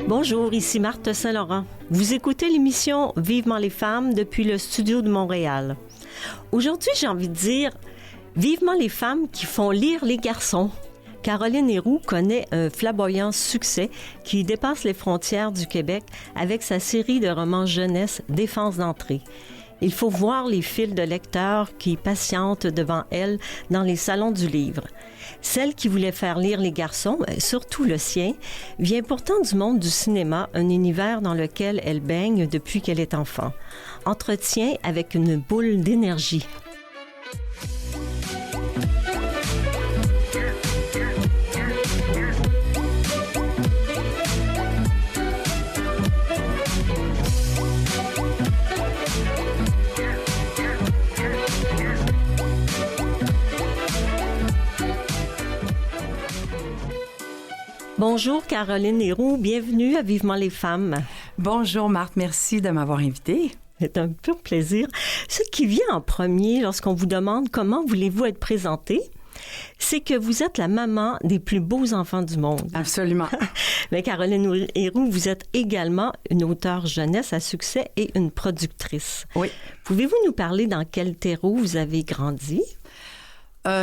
Bonjour, ici Marthe Saint-Laurent. Vous écoutez l'émission Vivement les femmes depuis le studio de Montréal. Aujourd'hui, j'ai envie de dire vivement les femmes qui font lire les garçons. Caroline Héroux connaît un flamboyant succès qui dépasse les frontières du Québec avec sa série de romans jeunesse Défense d'entrée. Il faut voir les files de lecteurs qui patientent devant elle dans les salons du livre. Celle qui voulait faire lire les garçons, surtout le sien, vient pourtant du monde du cinéma, un univers dans lequel elle baigne depuis qu'elle est enfant. Entretien avec une boule d'énergie. Bonjour Caroline Héroux, bienvenue à Vivement les femmes. Bonjour Marthe, merci de m'avoir invitée. C'est un pur plaisir. Ce qui vient en premier lorsqu'on vous demande comment voulez-vous être présentée, c'est que vous êtes la maman des plus beaux enfants du monde. Absolument. Mais Caroline Héroux, vous êtes également une auteure jeunesse à succès et une productrice. Oui. Pouvez-vous nous parler dans quel terreau vous avez grandi?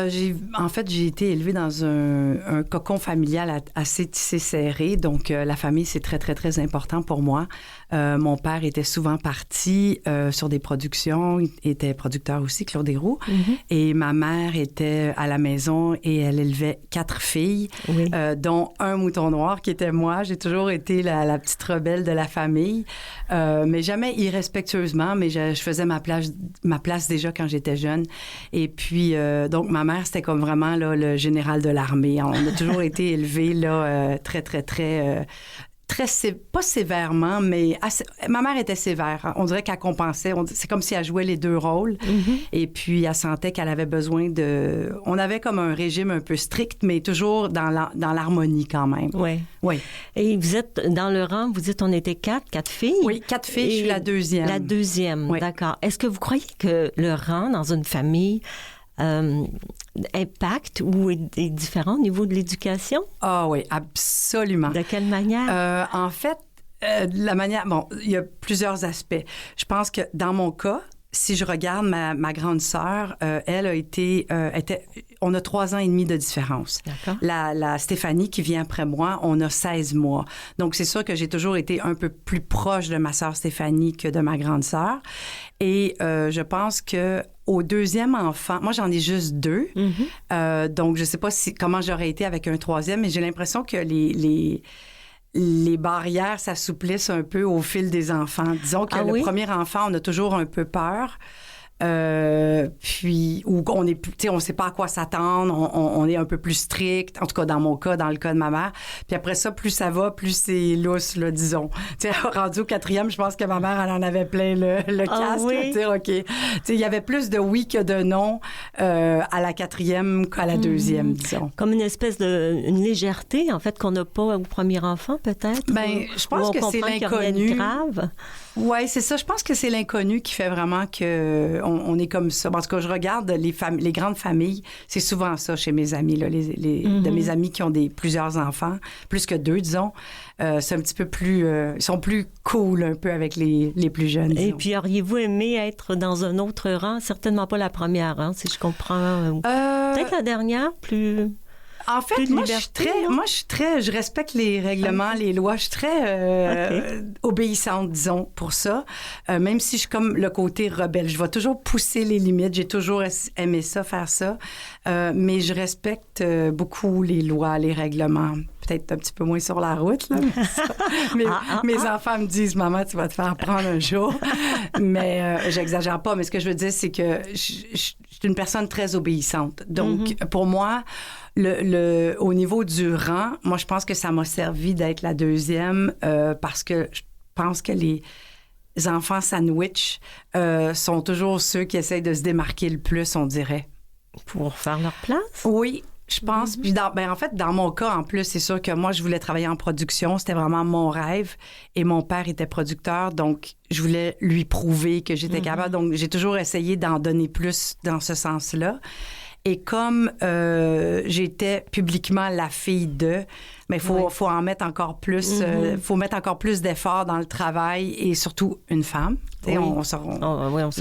J'ai été élevée dans un cocon familial assez tissé serré. Donc, la famille, c'est très, très, très important pour moi. Mon père était souvent parti sur des productions. Il était producteur aussi, Claude Héroux. Mm-hmm. Et ma mère était à la maison et elle élevait 4 filles, oui. Dont un mouton noir qui était moi. J'ai toujours été la petite rebelle de la famille, mais jamais irrespectueusement. Mais je faisais ma place déjà quand j'étais jeune. Et puis, donc, ma mère, c'était comme vraiment là, le général de l'armée. On a toujours été élevés là, très, très, très... pas sévèrement, mais ma mère était sévère. On dirait qu'elle compensait. C'est comme si elle jouait les deux rôles. Mm-hmm. Et puis, elle sentait qu'elle avait besoin de... On avait comme un régime un peu strict, mais toujours dans l'harmonie quand même. Oui. Oui. Et vous êtes dans le rang, vous dites on était 4 filles? Oui, 4 filles, je suis la deuxième. La deuxième, oui. D'accord. Est-ce que vous croyez que le rang dans une famille... impact ou est différent au niveau de l'éducation? Ah oui, absolument. De quelle manière? En fait, la manière... Bon, il y a plusieurs aspects. Je pense que dans mon cas, si je regarde ma grande sœur, elle a été... on a 3 ans et demi de différence. D'accord. La Stéphanie qui vient après moi, on a 16 mois. Donc, c'est sûr que j'ai toujours été un peu plus proche de ma sœur Stéphanie que de ma grande sœur. Et je pense que au deuxième enfant, moi j'en ai juste 2, mm-hmm. Donc je sais pas comment j'aurais été avec un troisième, mais j'ai l'impression que les barrières s'assouplissent un peu au fil des enfants. Disons que le premier enfant, on a toujours un peu peur. Puis où on est plus, tu sais, on sait pas à quoi s'attendre, on est un peu plus strict, en tout cas dans mon cas, dans le cas de ma mère. Puis après ça, plus ça va, plus c'est lousse, là, disons. Tu sais, rendu au 4e, je pense que ma mère, elle en avait plein le casque. Oui. Tu sais, OK. Tu sais, il y avait plus de oui que de non à la 4e qu'à la 2e, disons. Comme une espèce une légèreté, en fait, qu'on n'a pas au premier enfant, peut-être? Ben, je pense que c'est l'inconnu. Grave. Oui, c'est ça. Je pense que c'est l'inconnu qui fait vraiment que on est comme ça. Parce que je regarde les grandes familles, c'est souvent ça chez mes amis, là, mm-hmm. de mes amis qui ont plusieurs enfants, plus que 2, disons. C'est un petit peu plus... ils sont plus cool un peu avec les plus jeunes, disons. Et puis, auriez-vous aimé être dans un autre rang? Certainement pas la première, hein, si je comprends. Peut-être la dernière, plus... En fait, je respecte les règlements, les lois. Je suis très obéissante, disons, pour ça. Même si je suis comme le côté rebelle. Je vais toujours pousser les limites. J'ai toujours aimé ça, faire ça. Mais je respecte beaucoup les lois, les règlements. Peut-être un petit peu moins sur la route, là. Mes enfants me disent, maman, tu vas te faire prendre un jour. Mais j'exagère pas. Mais ce que je veux dire, c'est que je suis une personne très obéissante. Donc, pour moi, au niveau du rang, moi, je pense que ça m'a servi d'être la deuxième parce que je pense que les enfants sandwich sont toujours ceux qui essayent de se démarquer le plus, on dirait. Pour faire leur place? Oui. Je pense, puis en fait, dans mon cas, en plus, c'est sûr que moi, je voulais travailler en production. C'était vraiment mon rêve. Et mon père était producteur, donc je voulais lui prouver que j'étais capable. Donc, j'ai toujours essayé d'en donner plus dans ce sens-là. Et comme j'étais publiquement la fille de, mais faut en mettre encore plus, faut mettre encore plus d'efforts dans le travail et surtout une femme. Oui. On se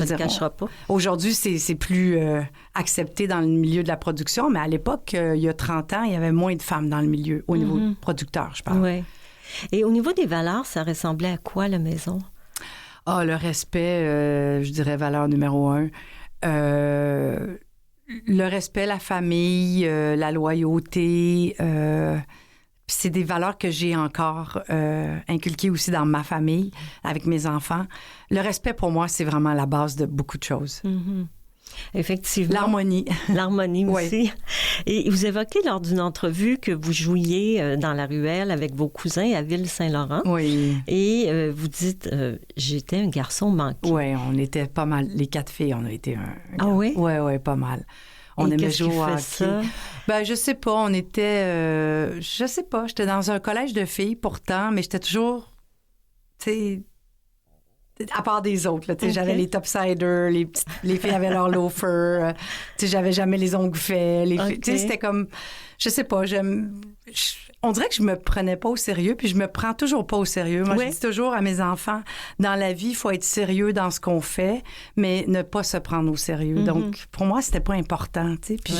le cachera pas. Aujourd'hui, c'est plus accepté dans le milieu de la production, mais à l'époque, il y a 30 ans, il y avait moins de femmes dans le milieu, au niveau producteur, je parle. Oui. Et au niveau des valeurs, ça ressemblait à quoi, la maison? Ah, le respect, je dirais valeur numéro 1. Le respect, la famille, la loyauté, c'est des valeurs que j'ai encore inculquées aussi dans ma famille, avec mes enfants. Le respect, pour moi, c'est vraiment la base de beaucoup de choses. Effectivement. L'harmonie. L'harmonie aussi. Et vous évoquez lors d'une entrevue que vous jouiez dans la ruelle avec vos cousins à Ville-Saint-Laurent. Oui. Et vous dites, j'étais un garçon manqué. Oui, on était pas mal. Les 4 filles, on a été Ah oui? Oui, pas mal. On aimait jouer au hockey. Ça? Ben, je sais pas, on était... je sais pas, j'étais dans un collège de filles pourtant, mais j'étais toujours... Tu sais... À part des autres, là, j'avais les topsiders, les filles avaient leur loafer, j'avais jamais les ongles faits. C'était comme, je sais pas, on dirait que je me prenais pas au sérieux, puis je me prends toujours pas au sérieux. Moi, je dis toujours à mes enfants, dans la vie, il faut être sérieux dans ce qu'on fait, mais ne pas se prendre au sérieux. Donc, pour moi, c'était pas important, tu sais. Puis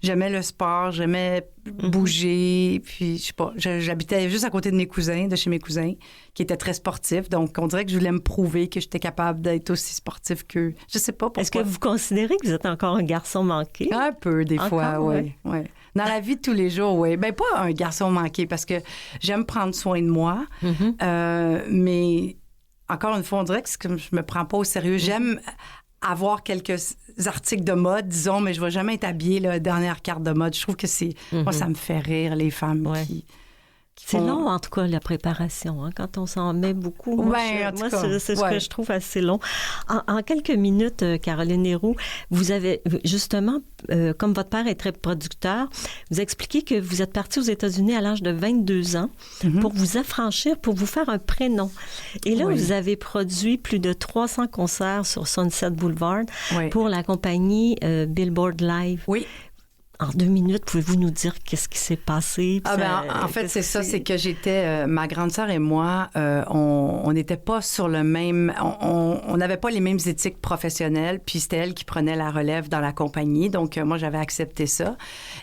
j'aimais le sport, j'aimais bouger, puis je sais pas, j'habitais juste à côté de chez mes cousins, qui étaient très sportifs. Donc, on dirait que je voulais me prouver que j'étais capable d'être aussi sportif qu'eux. Je sais pas pourquoi. Est-ce que vous considérez que vous êtes encore un garçon manqué? Un peu, des fois, oui. Dans la vie de tous les jours, oui. Ben pas un garçon manqué, parce que j'aime prendre soin de moi, mais encore une fois, on dirait que je me prends pas au sérieux. J'aime avoir quelques articles de mode, disons, mais je vais jamais être habillée la dernière carte de mode. Je trouve que moi, ça me fait rire, les femmes qui c'est long, en tout cas, la préparation, hein, quand on s'en met beaucoup. Moi, c'est ce que je trouve assez long. En quelques minutes, Caroline Héroux, vous avez, justement, comme votre père est très producteur, vous expliquez que vous êtes partie aux États-Unis à l'âge de 22 ans pour vous affranchir, pour vous faire un prénom. Et là, vous avez produit plus de 300 concerts sur Sunset Boulevard pour la compagnie Billboard Live. Oui. En 2 minutes, pouvez-vous nous dire qu'est-ce qui s'est passé? En fait, c'est ça, c'est que j'étais... ma grande sœur et moi, on n'était pas sur le même... On n'avait pas les mêmes éthiques professionnelles, puis c'était elle qui prenait la relève dans la compagnie, donc moi, j'avais accepté ça.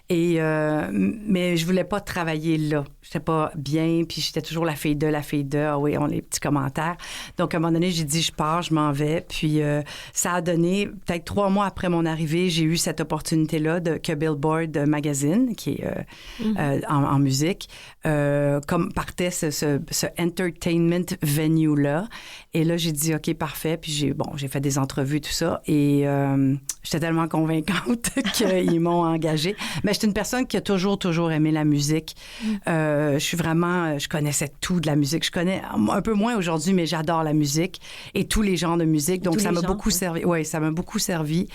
Mais je voulais pas travailler là. J'étais pas bien, puis j'étais toujours la fille de, ah oui, on les petits commentaires. Donc, à un moment donné, j'ai dit, je pars, je m'en vais, puis ça a donné, peut-être 3 mois après mon arrivée, j'ai eu cette opportunité-là que Billboard Magazine, qui est en musique, comme partait ce entertainment venue-là. Et là, j'ai dit, OK, parfait. Puis j'ai fait des entrevues, tout ça. Et j'étais tellement convaincante qu'ils m'ont engagée. Mais j'étais une personne qui a toujours aimé la musique. Je connaissais tout de la musique. Je connais un peu moins aujourd'hui, mais j'adore la musique et tous les genres de musique. Donc, ça m'a beaucoup servi. Oui, ça m'a beaucoup servi.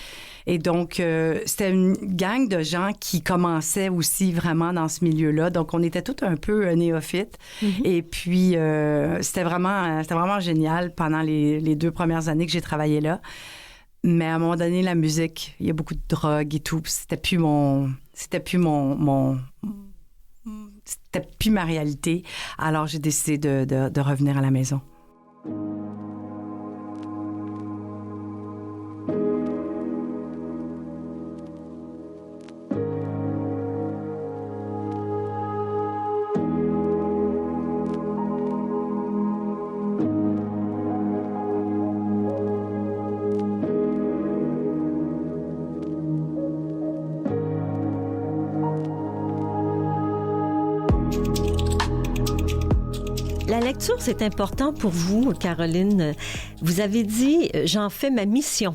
Et donc, c'était une gang de gens qui commençaient aussi vraiment dans ce milieu-là. Donc, on était tous un peu néophytes. Et puis, c'était vraiment génial pendant les 2 premières années que j'ai travaillé là. Mais à un moment donné, la musique, il y a beaucoup de drogue et tout. C'était plus ma réalité. Alors, j'ai décidé de revenir à la maison. La lecture, c'est important pour vous, Caroline. Vous avez dit « j'en fais ma mission ».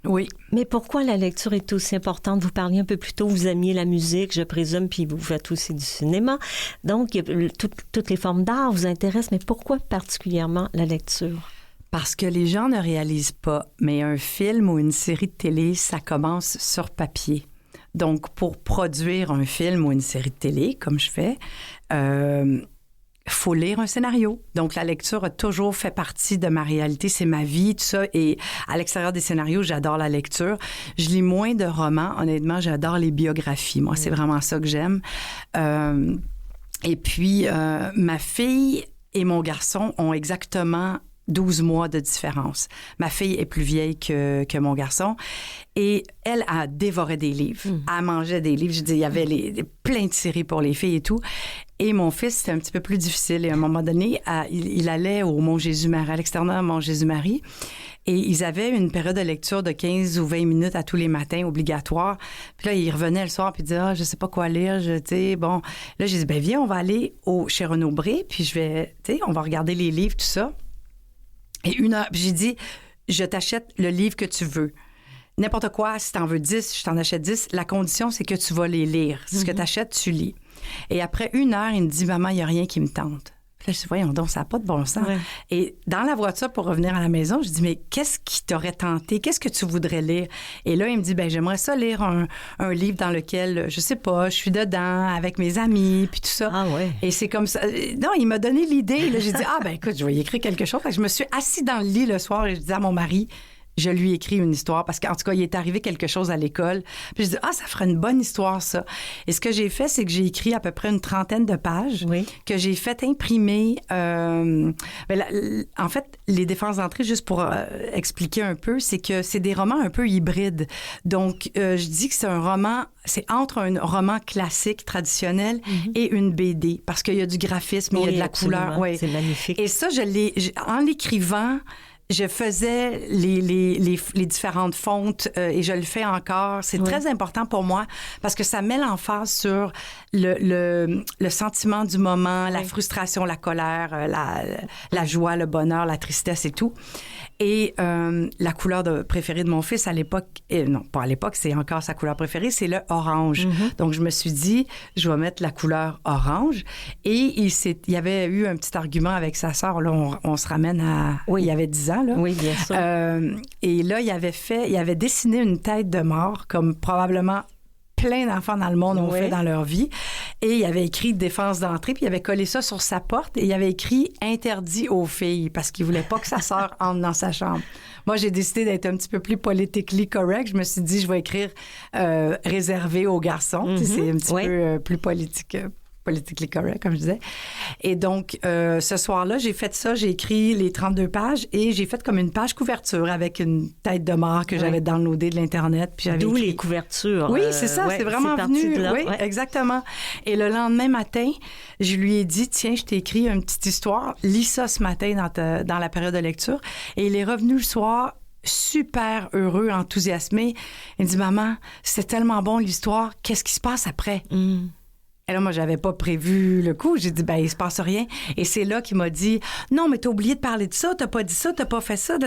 Oui. Mais pourquoi la lecture est aussi importante? Vous parliez un peu plus tôt, vous aimiez la musique, je présume, puis vous faites aussi du cinéma. Donc, toutes les formes d'art vous intéressent, mais pourquoi particulièrement la lecture? Parce que les gens ne réalisent pas, mais un film ou une série de télé, ça commence sur papier. Donc, pour produire un film ou une série de télé, comme je fais, faut lire un scénario. Donc, la lecture a toujours fait partie de ma réalité. C'est ma vie, tout ça. Et à l'extérieur des scénarios, j'adore la lecture. Je lis moins de romans. Honnêtement, j'adore les biographies. Moi, c'est vraiment ça que j'aime. Et puis, ma fille et mon garçon ont exactement 12 mois de différence. Ma fille est plus vieille que mon garçon et elle a dévoré des livres. Elle mangeait des livres. Je dis, il y avait plein de séries pour les filles et tout. Et mon fils, c'était un petit peu plus difficile. Et à un moment donné, il allait au Mont-Jésus-Marie, à l'externat Mont-Jésus-Marie. Et ils avaient une période de lecture de 15 ou 20 minutes à tous les matins, obligatoire. Puis là, il revenait le soir puis il disait, je sais pas quoi lire. Tu sais, bon. Là, j'ai dit, viens, on va aller chez Renaud-Bré, puis on va regarder les livres, tout ça. Et une heure, puis j'ai dit, je t'achète le livre que tu veux. N'importe quoi, si t'en veux 10, je t'en achète 10. La condition, c'est que tu vas les lire. Ce que t'achètes, tu lis. Et après une heure, il me dit, maman, il n'y a rien qui me tente. Puis là, je dis, voyons donc, ça n'a pas de bon sens. Ouais. Et dans la voiture, pour revenir à la maison, je dis, mais qu'est-ce qui t'aurait tenté? Qu'est-ce que tu voudrais lire? Et là, il me dit, j'aimerais ça lire un livre dans lequel, je sais pas, je suis dedans avec mes amis, puis tout ça. Ah ouais. Et c'est comme ça. Non, il m'a donné l'idée. Là, j'ai dit, écoute, je vais y écrire quelque chose. Fait que je me suis assise dans le lit le soir et je dis à mon mari, je lui écris une histoire parce qu'en tout cas, il est arrivé quelque chose à l'école. Puis je dis, ça ferait une bonne histoire, ça. Et ce que j'ai fait, c'est que j'ai écrit à peu près une 30aine de pages que j'ai fait imprimer. En fait, les défenses d'entrée, juste pour expliquer un peu, c'est que c'est des romans un peu hybrides. Donc, je dis que c'est un roman, c'est entre un roman classique, traditionnel et une BD parce qu'il y a du graphisme, il y a de la couleur. Oui. C'est magnifique. Et ça, en l'écrivant, je faisais les différentes fontes et je le fais encore. C'est très important pour moi parce que ça met l'emphase sur le sentiment du moment, la frustration, la colère, la joie, le bonheur, la tristesse et tout. Et la couleur préférée de mon fils à l'époque, non, pas à l'époque, c'est encore sa couleur préférée, c'est le orange. Donc, je me suis dit, je vais mettre la couleur orange. Et il y avait eu un petit argument avec sa sœur. Là, on se ramène à... Il y avait 10 ans, là. Oui, bien sûr. Et là, il avait dessiné une tête de mort, comme probablement plein d'enfants dans le monde ont fait dans leur vie. Et il avait écrit défense d'entrée, puis il avait collé ça sur sa porte et il avait écrit interdit aux filles parce qu'il voulait pas que sa sœur entre dans sa chambre. Moi, j'ai décidé d'être un petit peu plus politically correct. Je me suis dit, je vais écrire réservé aux garçons. C'est un petit peu plus politically correct, comme je disais. Et donc, ce soir-là, j'ai fait ça. J'ai écrit les 32 pages et j'ai fait comme une page couverture avec une tête de mort que j'avais downloadée de l'Internet. Puis d'où les couvertures. Oui, c'est ça. C'est vraiment venu. De là, oui, exactement. Et le lendemain matin, je lui ai dit, tiens, je t'ai écrit une petite histoire. Lis ça ce matin dans la période de lecture. Et il est revenu le soir super heureux, enthousiasmé. Il me dit, maman, c'était tellement bon l'histoire. Qu'est-ce qui se passe après? Et là, moi, j'avais pas prévu le coup. J'ai dit, il se passe rien. Et c'est là qu'il m'a dit, non, mais t'as oublié de parler de ça, t'as pas dit ça, t'as pas fait ça.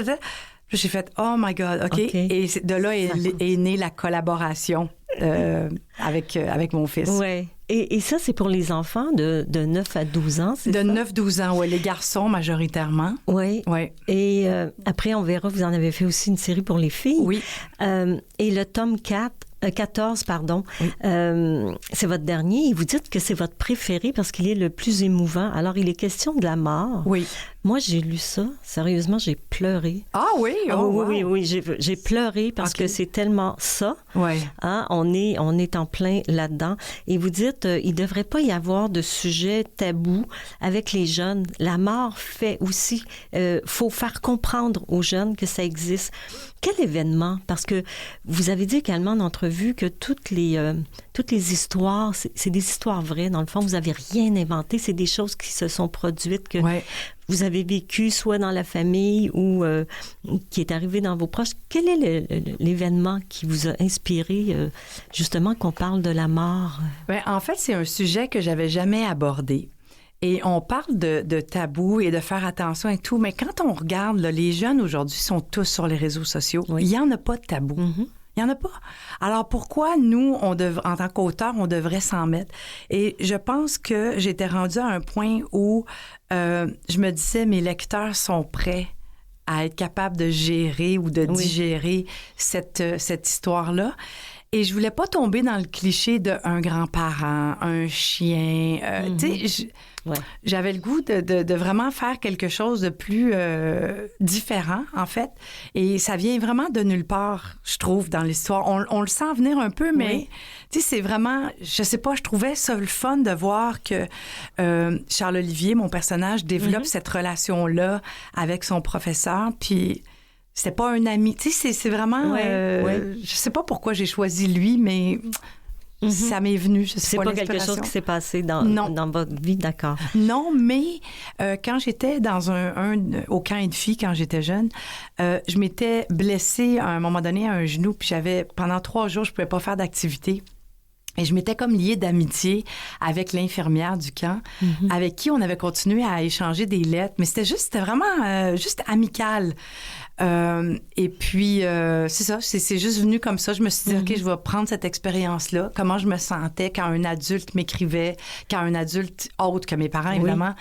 Puis j'ai fait, oh my God, OK. Et de là est née la collaboration avec mon fils. Oui. Et ça, c'est pour les enfants de 9 à 12 ans, c'est ça? De 9-12 ans, oui. Les garçons, majoritairement. Oui. Et après, on verra, vous en avez fait aussi une série pour les filles. Oui. Et le tome 14, c'est votre dernier et vous dites que c'est votre préféré parce qu'il est le plus émouvant. Alors, il est question de la mort. Oui. Moi, j'ai lu ça. Sérieusement, j'ai pleuré. Ah oui? Oui. J'ai pleuré parce que c'est tellement ça. Oui. Hein? On est en plein là-dedans. Et vous dites, il ne devrait pas y avoir de sujet tabou avec les jeunes. La mort fait aussi... faut faire comprendre aux jeunes que ça existe. Quel événement? Parce que vous avez dit également en entrevue que toutes les histoires, c'est des histoires vraies. Dans le fond, vous n'avez rien inventé. C'est des choses qui se sont produites que vous avez vécues soit dans la famille ou qui est arrivé dans vos proches. Quel est l'événement qui vous a inspiré, justement, qu'on parle de la mort? En fait, c'est un sujet que j'avais jamais abordé. Et on parle de tabou et de faire attention et tout, mais quand on regarde, là, les jeunes aujourd'hui sont tous sur les réseaux sociaux. Il n'y en a pas de tabou. Il n'y en a pas. Alors, pourquoi nous, en tant qu'auteurs, on devrait s'en mettre? Et je pense que j'étais rendue à un point où je me disais, mes lecteurs sont prêts à être capables de gérer ou de digérer cette histoire-là. Et je voulais pas tomber dans le cliché d'un grand-parent, un chien. Tu sais, j'avais le goût de vraiment faire quelque chose de plus différent, en fait. Et ça vient vraiment de nulle part, je trouve, dans l'histoire. On le sent venir un peu, mais tu sais, c'est vraiment... Je sais pas, je trouvais ça le fun de voir que Charles-Olivier, mon personnage, développe cette relation-là avec son professeur, puis... C'était pas un ami. Tu sais, c'est vraiment... Je sais pas pourquoi j'ai choisi lui, mais ça m'est venu. Je sais c'est pas quelque chose qui s'est passé dans votre vie, d'accord. Non, mais quand j'étais dans au camp de filles, quand j'étais jeune, je m'étais blessée à un moment donné à un genou, puis pendant 3 jours, je pouvais pas faire d'activité. Et je m'étais comme liée d'amitié avec l'infirmière du camp, avec qui on avait continué à échanger des lettres, mais c'était vraiment juste amical. Et puis, c'est ça, c'est juste venu comme ça. Je me suis dit, OK, je vais prendre cette expérience-là, comment je me sentais quand un adulte m'écrivait, quand un adulte autre que mes parents, évidemment,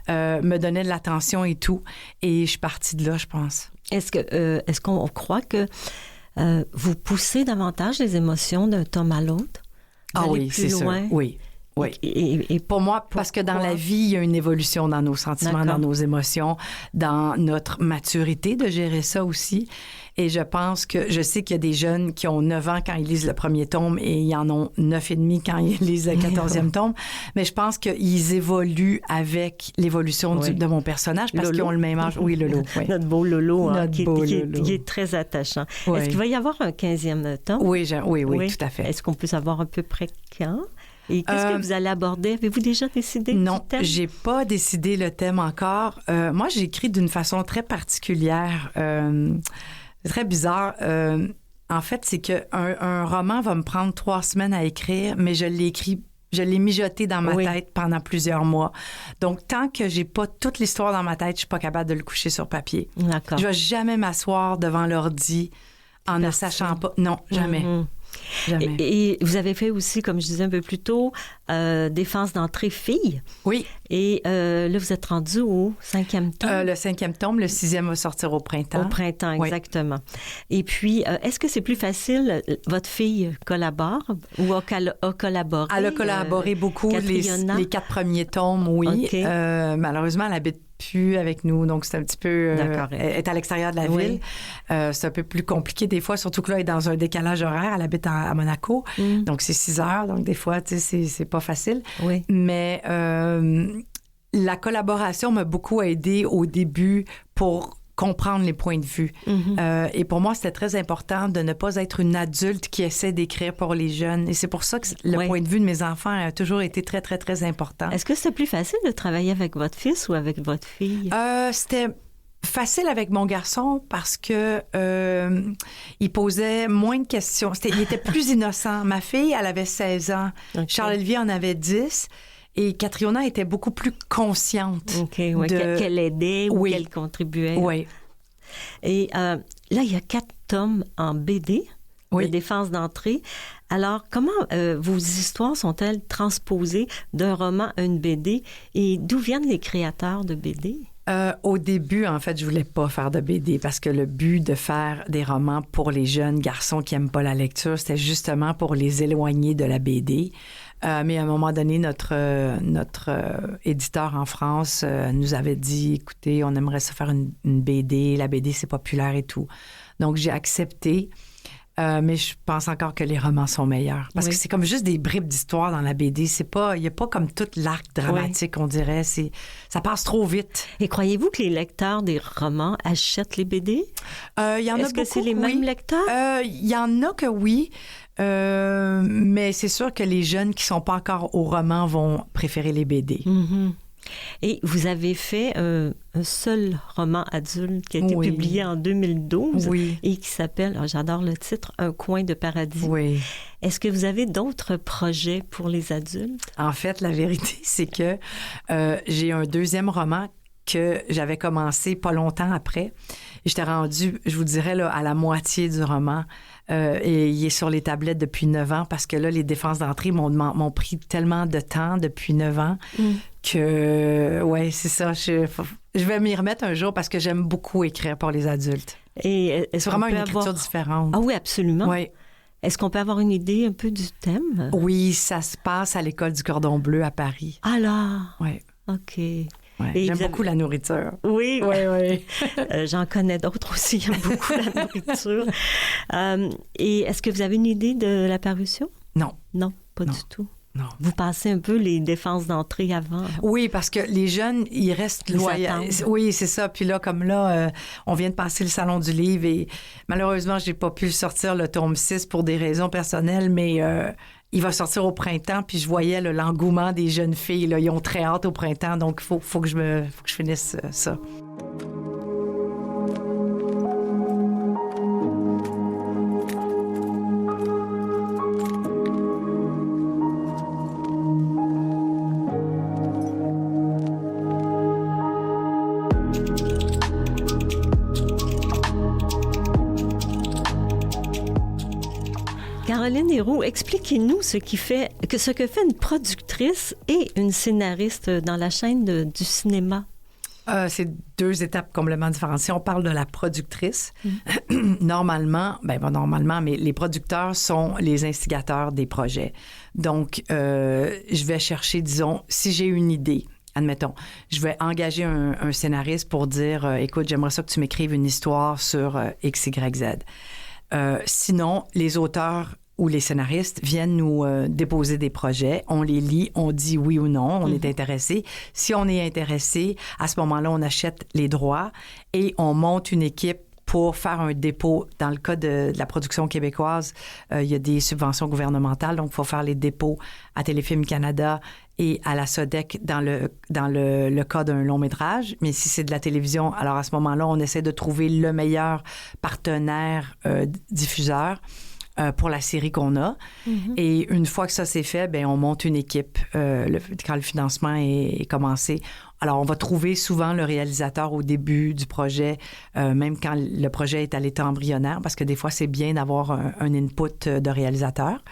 me donnait de l'attention et tout. Et je suis partie de là, je pense. Est-ce qu'on croit que vous poussez davantage les émotions d'un tome à l'autre? Oui, c'est sûr. Oui. Et pour moi, parce que dans la vie, il y a une évolution dans nos sentiments, dans nos émotions, dans notre maturité de gérer ça aussi. Et je sais qu'il y a des jeunes qui ont 9 ans quand ils lisent le premier tome et ils en ont 9 et demi quand ils lisent le 14e tome. Mais je pense qu'ils évoluent avec l'évolution de mon personnage parce qu'ils ont le même âge. Oui, Lolo. Oui. Notre beau Lolo, qui est très attachant. Oui. Est-ce qu'il va y avoir un 15e tome? Oui, tout à fait. Est-ce qu'on peut savoir à peu près quand? Et qu'est-ce que vous allez aborder? Avez-vous déjà décidé du thème? Non, j'ai pas décidé le thème encore. Moi, j'écris d'une façon très particulière. C'est très bizarre. En fait, c'est qu'un roman va me prendre 3 semaines à écrire, mais je l'ai mijoté dans ma tête pendant plusieurs mois. Donc, tant que j'ai pas toute l'histoire dans ma tête, je suis pas capable de le coucher sur papier. D'accord. Je vais jamais m'asseoir devant l'ordi en ne sachant pas. Non, jamais. Jamais. Et vous avez fait aussi, comme je disais un peu plus tôt, Défense d'entrée filles. Oui. Et là, vous êtes rendu au 5e tome. Le 5e tome, le 6e va sortir au printemps. Au printemps, exactement. Et puis, est-ce que c'est plus facile, votre fille collabore ou a collaboré? Elle a collaboré beaucoup, les 4 premiers tomes, oui. Okay. Malheureusement, elle habite plus avec nous, donc c'est un petit peu... elle est à l'extérieur de la ville. C'est un peu plus compliqué des fois, surtout que là, elle est dans un décalage horaire. Elle habite à Monaco, donc c'est 6 heures. Donc des fois, tu sais, c'est pas facile. Oui. Mais la collaboration m'a beaucoup aidée au début pour comprendre les points de vue. Et pour moi, c'était très important de ne pas être une adulte qui essaie d'écrire pour les jeunes. Et c'est pour ça que le point de vue de mes enfants a toujours été très, très, très important. Est-ce que c'était plus facile de travailler avec votre fils ou avec votre fille? C'était facile avec mon garçon parce que il posait moins de questions. Il était plus innocent. Ma fille, elle avait 16 ans. Okay. Charles-Olivier en avait 10. Et Catriona était beaucoup plus consciente. Qu'elle aidait ou qu'elle contribuait. Oui. Et là, il y a 4 tomes en BD, de Défense d'entrée. Alors, comment vos histoires sont-elles transposées d'un roman à une BD? Et d'où viennent les créateurs de BD? Au début, en fait, je voulais pas faire de BD parce que le but de faire des romans pour les jeunes garçons qui aiment pas la lecture, c'était justement pour les éloigner de la BD. Mais à un moment donné, notre éditeur en France nous avait dit, écoutez, on aimerait ça faire une BD. La BD, c'est populaire et tout. Donc, j'ai accepté. Mais je pense encore que les romans sont meilleurs. Parce que c'est comme juste des bribes d'histoire dans la BD. Il n'y a pas comme tout l'arc dramatique, on dirait. Ça passe trop vite. Et croyez-vous que les lecteurs des romans achètent les BD? Il y en a beaucoup, Est-ce que c'est les mêmes lecteurs? Il y en a que oui. Mais c'est sûr que les jeunes qui sont pas encore au roman vont préférer les BD. Et vous avez fait un seul roman adulte qui a été publié en 2012 et qui s'appelle, j'adore le titre, Un coin de paradis. Oui. Est-ce que vous avez d'autres projets pour les adultes? En fait, la vérité, c'est que j'ai un 2e roman que j'avais commencé pas longtemps après. Et j'étais rendue, je vous dirais, là, à la moitié du roman. Et il est sur les tablettes depuis 9 ans parce que là, les défenses d'entrée m'ont pris tellement de temps depuis 9 ans que, c'est ça. Je vais m'y remettre un jour parce que j'aime beaucoup écrire pour les adultes. Et c'est vraiment une écriture différente. Ah oui, absolument. Oui. Est-ce qu'on peut avoir une idée un peu du thème? Oui, ça se passe à l'École du Cordon Bleu à Paris. Ah là! Oui. OK. Ouais, j'aime beaucoup la nourriture. Oui, oui. J'en connais d'autres aussi qui aiment beaucoup la nourriture. Et est-ce que vous avez une idée de la parution? Non. Non, pas du tout. Non. Vous passez un peu les défenses d'entrée avant. Oui, parce que les jeunes, ils restent loyaux. Oui, c'est ça. Puis là, comme là, on vient de passer le Salon du livre et malheureusement, j'ai pas pu sortir le tome 6 pour des raisons personnelles, mais il va sortir au printemps. Puis je voyais l'engouement des jeunes filles. Là, ils ont très hâte au printemps, donc il faut que je finisse ça. Caroline Héroux, expliquez-nous ce que fait une productrice et une scénariste dans la chaîne du cinéma. C'est deux étapes complètement différentes. Si on parle de la productrice, normalement, mais les producteurs sont les instigateurs des projets. Donc, je vais chercher, disons, si j'ai une idée, admettons, je vais engager un scénariste pour dire, écoute, j'aimerais ça que tu m'écrives une histoire sur X, Y, Z. Sinon, les auteurs ou les scénaristes viennent nous déposer des projets. On les lit, on dit oui ou non, on est intéressé. Si on est intéressé, à ce moment-là, on achète les droits et on monte une équipe pour faire un dépôt. Dans le cas de la production québécoise, il y a des subventions gouvernementales, donc il faut faire les dépôts à Téléfilm Canada et à la SODEC dans le cas d'un long métrage. Mais si c'est de la télévision, alors à ce moment-là, on essaie de trouver le meilleur partenaire diffuseur pour la série qu'on a. Et une fois que ça c'est fait, bien, on monte une équipe quand le financement est commencé. Alors, on va trouver souvent le réalisateur au début du projet, même quand le projet est à l'état embryonnaire, parce que des fois, c'est bien d'avoir un input de réalisateur.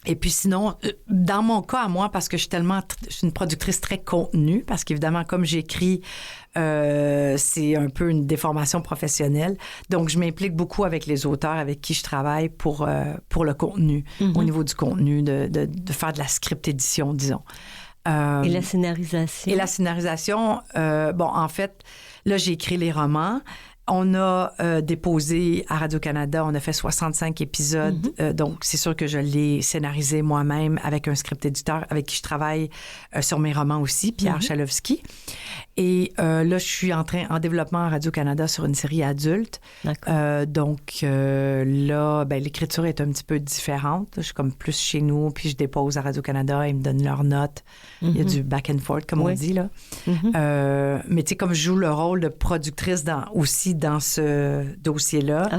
Et puis sinon, dans mon cas à moi, parce que je suis une productrice très contenue, parce qu'évidemment, comme j'écris, c'est un peu une déformation professionnelle. Donc, je m'implique beaucoup avec les auteurs avec qui je travaille pour le contenu, au niveau du contenu, de faire de la script édition, disons. Et la scénarisation? Et la scénarisation, en fait, là, j'ai écrit les romans. On a déposé à Radio-Canada, on a fait 65 épisodes. Donc, c'est sûr que je l'ai scénarisé moi-même avec un script éditeur avec qui je travaille sur mes romans aussi, Pierre Chalowski. Et là, je suis en développement à Radio-Canada sur une série adulte. Donc, là, l'écriture est un petit peu différente. Je suis comme plus chez nous, puis je dépose à Radio-Canada, ils me donnent leurs notes. Il y a du back and forth, comme on dit, là. Mais tu sais, comme je joue le rôle de productrice aussi dans ce dossier-là,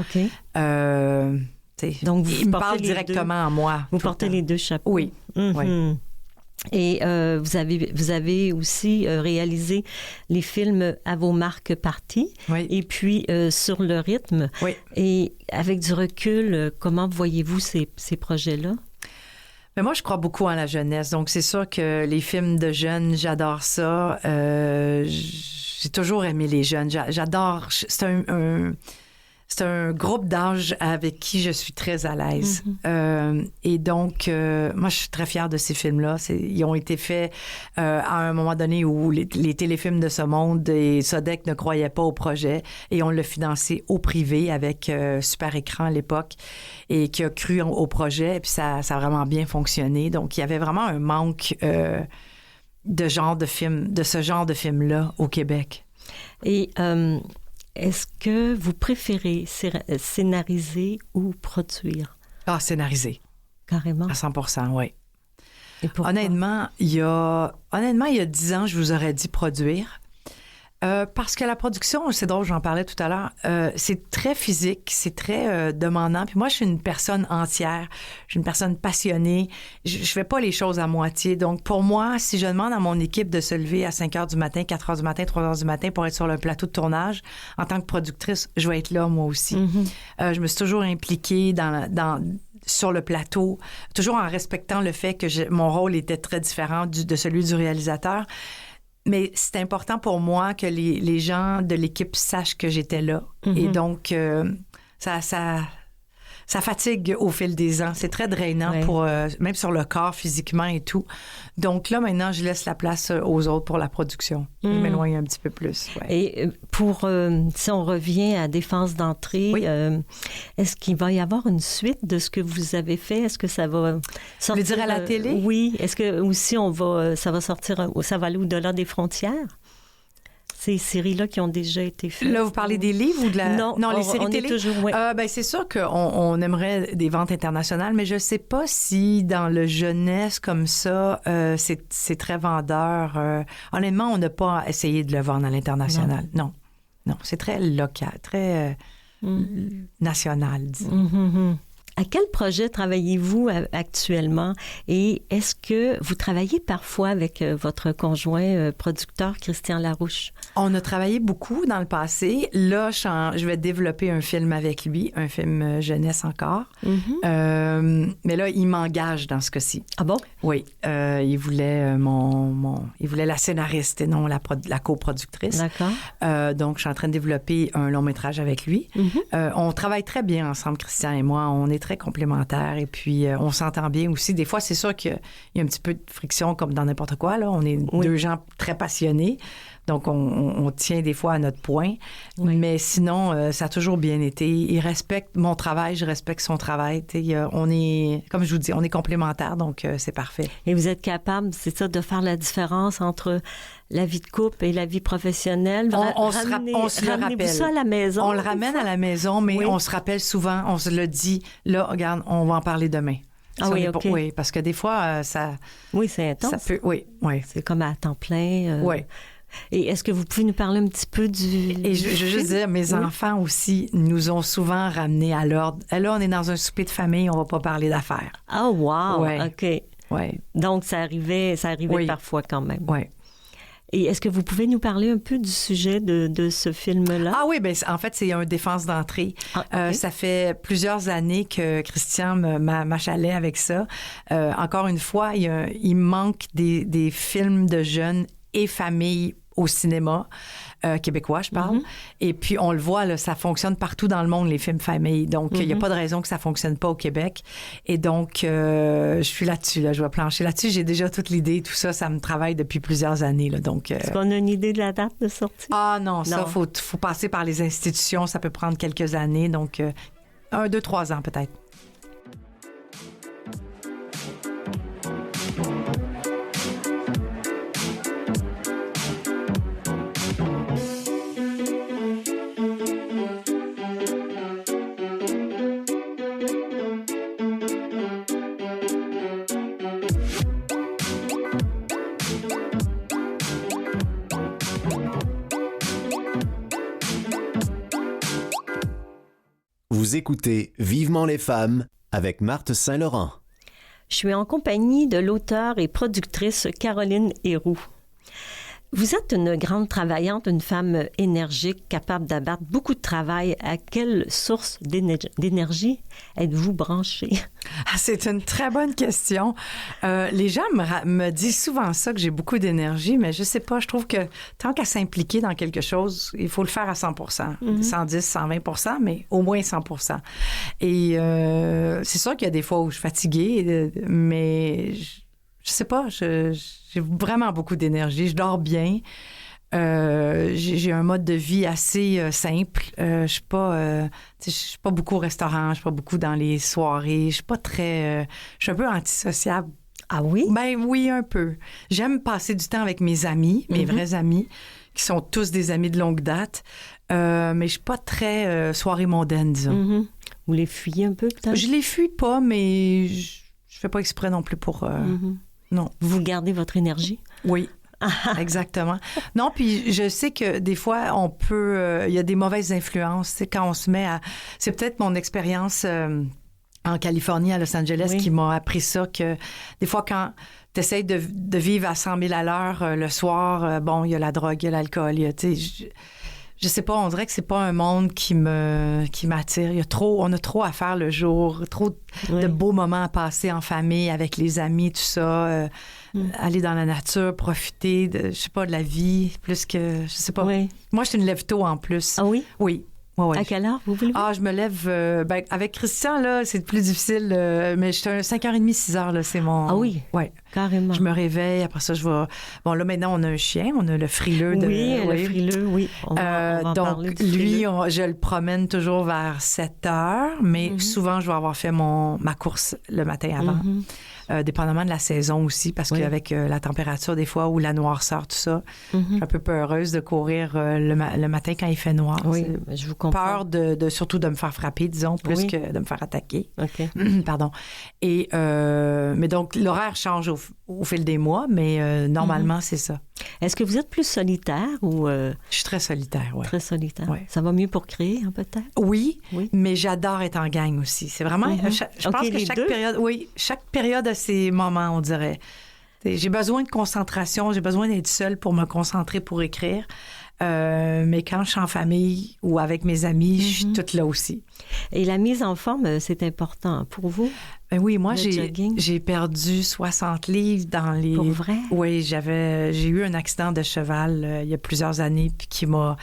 donc il me parle directement à moi. Vous portez les deux chapeaux. Oui, oui. Et vous avez aussi réalisé les films À vos marques parties. Oui. Et puis Sur le rythme. Oui. Et avec du recul, comment voyez-vous ces projets-là? Mais moi, je crois beaucoup en la jeunesse. Donc, c'est sûr que les films de jeunes, j'adore ça. J'ai toujours aimé les jeunes. J'adore. C'est un groupe d'âge avec qui je suis très à l'aise. Et donc, moi, je suis très fière de ces films-là. Ils ont été faits à un moment donné où les téléfilms de ce monde et Sodec ne croyaient pas au projet et on l'a financé au privé avec Super Écran à l'époque et qui a cru au projet. Et puis, ça a vraiment bien fonctionné. Donc, il y avait vraiment un manque de ce genre de film-là au Québec. Et est-ce que vous préférez scénariser ou produire? Ah, scénariser. Carrément? À 100%, oui. Et pourquoi? Honnêtement, il y a 10 ans, je vous aurais dit produire. Parce que la production, c'est drôle, j'en parlais tout à l'heure, c'est très physique, c'est très demandant. Puis moi, je suis une personne entière, je suis une personne passionnée. Je fais pas les choses à moitié. Donc, pour moi, si je demande à mon équipe de se lever à 5 heures du matin, 4 heures du matin, 3 heures du matin pour être sur le plateau de tournage, en tant que productrice, je vais être là, moi aussi. Je me suis toujours impliquée sur le plateau, toujours en respectant le fait que mon rôle était très différent de celui du réalisateur. Mais c'est important pour moi que les gens de l'équipe sachent que j'étais là. Et donc, ça ça fatigue au fil des ans. C'est très drainant pour même sur le corps, physiquement et tout. Donc là, maintenant, je laisse la place aux autres pour la production. Je m'éloigne un petit peu plus. Ouais. Et pour, si on revient à Défense d'entrée, est-ce qu'il va y avoir une suite de ce que vous avez fait? Est-ce que ça va sortir... Vous voulez dire à la télé? Oui. Est-ce que aussi ça va sortir, ça va aller au-delà des frontières? Ces séries-là qui ont déjà été faites. Là, vous parlez des livres ou de la... Non, les séries télé? Toujours, oui. C'est sûr qu'on aimerait des ventes internationales, mais je ne sais pas si dans le jeunesse comme ça, c'est très vendeur. Honnêtement, on n'a pas essayé de le vendre à l'international. Non, c'est très local, très national, disons. À quel projet travaillez-vous actuellement et est-ce que vous travaillez parfois avec votre conjoint producteur Christian Larouche? On a travaillé beaucoup dans le passé. Là, je vais développer un film avec lui, un film jeunesse encore. Mais là, il m'engage dans ce cas-ci. Ah bon? Oui. Il voulait il voulait la scénariste et non la coproductrice. D'accord. Donc, je suis en train de développer un long métrage avec lui. On travaille très bien ensemble, Christian et moi. On est très complémentaires et puis on s'entend bien aussi. Des fois, c'est sûr qu'il y a un petit peu de friction comme dans n'importe quoi. Là. On est deux gens très passionnés. Donc, on tient des fois à notre point. Oui. Mais sinon, ça a toujours bien été. Il respecte mon travail, je respecte son travail. On est, comme je vous dis, on est complémentaires, donc c'est parfait. Et vous êtes capable, c'est ça, de faire la différence entre la vie de couple et la vie professionnelle? On se le rappelle. Ça à la maison? On le ramène à la maison, mais on se rappelle souvent, on se le dit, là, regarde, on va en parler demain. Ah oui, OK. Oui, parce que des fois, ça... Oui, c'est intense. Ça peut, oui. C'est comme à temps plein. Oui. Et est-ce que vous pouvez nous parler un petit peu du... Et je veux juste dire, mes enfants aussi nous ont souvent ramenés à l'ordre. Là, on est dans un souper de famille, on va pas parler d'affaires. Ah, wow! Ouais. OK. Ouais. Donc, ça arrivait parfois quand même. Oui. Et est-ce que vous pouvez nous parler un peu du sujet de ce film-là? Ah oui, bien, en fait, c'est un Défense d'entrée. Okay. Ça fait plusieurs années que Christian m'achalait avec ça. Encore une fois, il manque des films de jeunes et familles au cinéma québécois, je parle. Et puis, on le voit, là, ça fonctionne partout dans le monde, les films familles. Donc, il n'y a pas de raison que ça ne fonctionne pas au Québec. Et donc, je suis là-dessus, là, je vais plancher là-dessus. J'ai déjà toute l'idée, tout ça, ça me travaille depuis plusieurs années. Là, donc, est-ce qu'on a une idée de la date de sortie? Ah non, ça, faut passer par les institutions. Ça peut prendre quelques années. Donc, 1, 2, 3 ans peut-être. Vous écoutez Vivement les femmes avec Marthe Saint-Laurent. Je suis en compagnie de l'auteure et productrice Caroline Héroux. Vous êtes une grande travaillante, une femme énergique, capable d'abattre beaucoup de travail. À quelle source d'énergie êtes-vous branchée? C'est une très bonne question. Les gens me disent souvent ça, que j'ai beaucoup d'énergie, mais je sais pas, je trouve que tant qu'à s'impliquer dans quelque chose, il faut le faire à 100%. 110, 120%, mais au moins 100%. Et c'est sûr qu'il y a des fois où je suis fatiguée, mais je sais pas, j'ai vraiment beaucoup d'énergie. Je dors bien. J'ai un mode de vie assez simple. Je suis pas beaucoup au restaurant. Je suis pas beaucoup dans les soirées. Je suis pas très... je suis un peu antisociable. Ah oui? Ben oui, un peu. J'aime passer du temps avec mes amis, mes vrais amis, qui sont tous des amis de longue date. Mais je suis pas très soirée mondaine, disons. Vous les fuyez un peu, peut-être? Je les fuis pas, mais je fais pas exprès non plus pour... Non. Vous gardez votre énergie? Oui, exactement. Non, puis je sais que des fois, on peut... il y a des mauvaises influences. C'est quand on se met à... C'est peut-être mon expérience en Californie, à Los Angeles, qui m'a appris ça, que des fois, quand tu essaies de vivre à 100 000 à l'heure le soir, bon, il y a la drogue, il y a l'alcool, je sais pas, on dirait que c'est pas un monde qui m'attire. On a trop à faire le jour, trop de beaux moments à passer en famille, avec les amis, tout ça. Aller dans la nature, profiter de la vie, plus que, je sais pas. Oui. Moi, je suis une lève-tôt en plus. Ah oui? Oui. Ouais. À quelle heure vous voulez? Je me lève... avec Christian, là, c'est plus difficile, mais je suis à 5h30, 6h, là, c'est mon... Ah oui? Ouais. Carrément. Je me réveille, après ça, je vais... Bon, là, maintenant, on a un chien, on a le frileux. Le frileux, oui. On va en donc, parler du lui, frileux. je le promène toujours vers 7h, mais souvent, je vais avoir fait ma course le matin avant. Dépendamment de la saison aussi, parce qu'avec la température, des fois, ou la noirceur, tout ça, je suis un peu peureuse de courir le matin quand il fait noir. Oui, je vous comprends. Peur surtout de me faire frapper, disons, plus que de me faire attaquer. OK. Pardon. Et, mais donc, l'horaire change au fil des mois, mais normalement, c'est ça. Est-ce que vous êtes plus solitaire ou... Je suis très solitaire, oui. Très solitaire. Ouais. Ça va mieux pour créer, peut-être? Oui, mais j'adore être en gang aussi. C'est vraiment... Je pense que chaque période a ses moments, on dirait. J'ai besoin de concentration, j'ai besoin d'être seule pour me concentrer pour écrire. Mais quand je suis en famille ou avec mes amis, je suis toute là aussi. Et la mise en forme, c'est important pour vous? Ben oui, moi, j'ai perdu 60 livres dans les... Pour vrai? Oui, j'ai eu un accident de cheval il y a plusieurs années puis qui m'a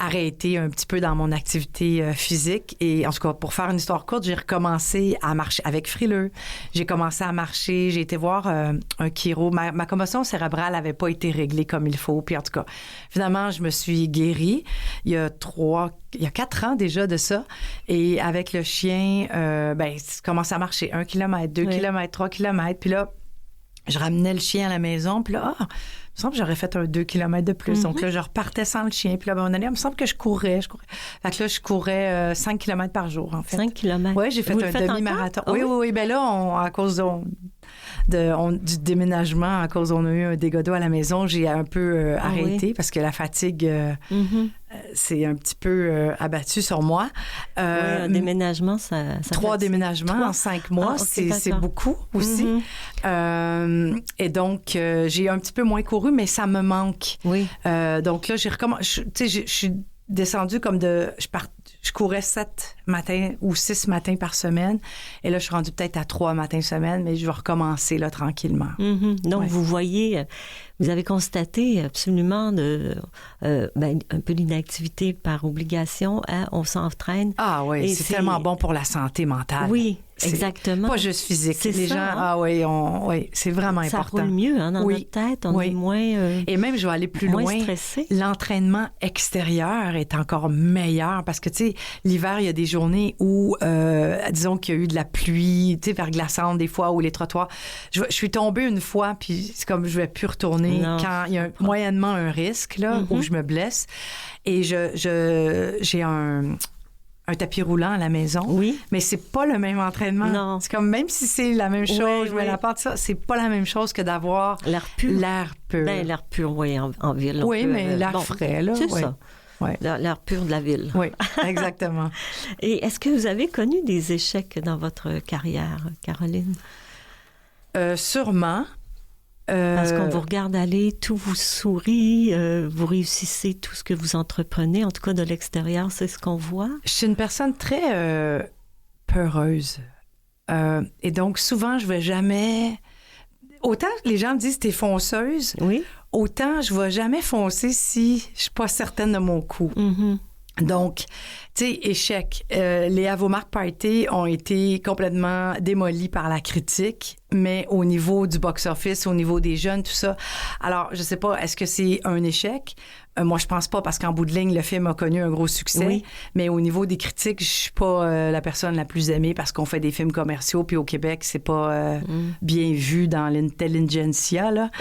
arrêté un petit peu dans mon activité physique. Et en tout cas, pour faire une histoire courte, j'ai recommencé à marcher avec frileux. J'ai commencé à marcher. J'ai été voir un chiro. Ma commotion cérébrale n'avait pas été réglée comme il faut. Puis en tout cas, finalement, je me suis guérie il y a 4 ans déjà de ça. Et avec le chien, je commençais à marcher 1 kilomètre, 2 kilomètres, 3 kilomètres. Puis là, je ramenais le chien à la maison. Puis là, il me semble que j'aurais fait un 2 kilomètres de plus. Donc là, je repartais sans le chien. Puis là, à un moment donné, il me semble que je courais. Fait que là, je courais 5 kilomètres par jour, en fait. 5 kilomètres? Oui, j'ai fait un demi-marathon. Ah, oui. Ben là, à cause du déménagement, à cause on a eu un dégât d'eau à la maison, j'ai un peu arrêté parce que la fatigue s'est un petit peu abattue sur moi. Un déménagement, ça 3 déménagements en 5 mois, c'est beaucoup aussi. Et donc, j'ai un petit peu moins couru, mais ça me manque. Oui. Donc là, j'ai recommencé. Je suis descendue comme je courais 7 matins ou 6 matins par semaine. Et là, je suis rendue peut-être à 3 matins semaine, mais je vais recommencer là, tranquillement. Donc, vous voyez, vous avez constaté absolument un peu d'inactivité par obligation. On s'entraîne. Ah oui, c'est tellement bon pour la santé mentale. Oui, exactement. Pas juste physique. C'est les ça, gens, c'est vraiment important. Ça roule mieux dans notre tête. On est moins Et même, je vais aller plus loin. Stressé. L'entraînement extérieur est encore meilleur parce que, tu sais, l'hiver, il y a des journées où, disons qu'il y a eu de la pluie, tu sais, verglaçante des fois, ou les trottoirs. Je suis tombée une fois, puis c'est comme je vais plus retourner quand il y a moyennement un risque, là, où je me blesse. Et j'ai un tapis roulant à la maison. Oui. Mais c'est pas le même entraînement. Non. C'est comme, même si c'est la même chose, je me l'apporte ça, c'est pas la même chose que d'avoir l'air pur. Ben, l'air pur, oui, en ville. Oui, mais l'air frais, là. C'est ça. Ouais. L'air pur de la ville. Oui, exactement. Et est-ce que vous avez connu des échecs dans votre carrière, Caroline? Sûrement. Parce qu'on vous regarde aller, tout vous sourit, vous réussissez tout ce que vous entreprenez. En tout cas, de l'extérieur, c'est ce qu'on voit. Je suis une personne très peureuse. Et donc, souvent, je vais jamais... Autant les gens me disent « t'es fonceuse », autant je ne vais jamais foncer si je ne suis pas certaine de mon coup. Donc, tu sais, échec. Les Avomark Party ont été complètement démolis par la critique, mais au niveau du box-office, au niveau des jeunes, tout ça. Alors, je sais pas, est-ce que c'est un échec? Moi, je pense pas, parce qu'en bout de ligne, le film a connu un gros succès. Mais au niveau des critiques, je suis pas la personne la plus aimée parce qu'on fait des films commerciaux, puis au Québec, c'est pas bien vu dans l'intelligentsia, là.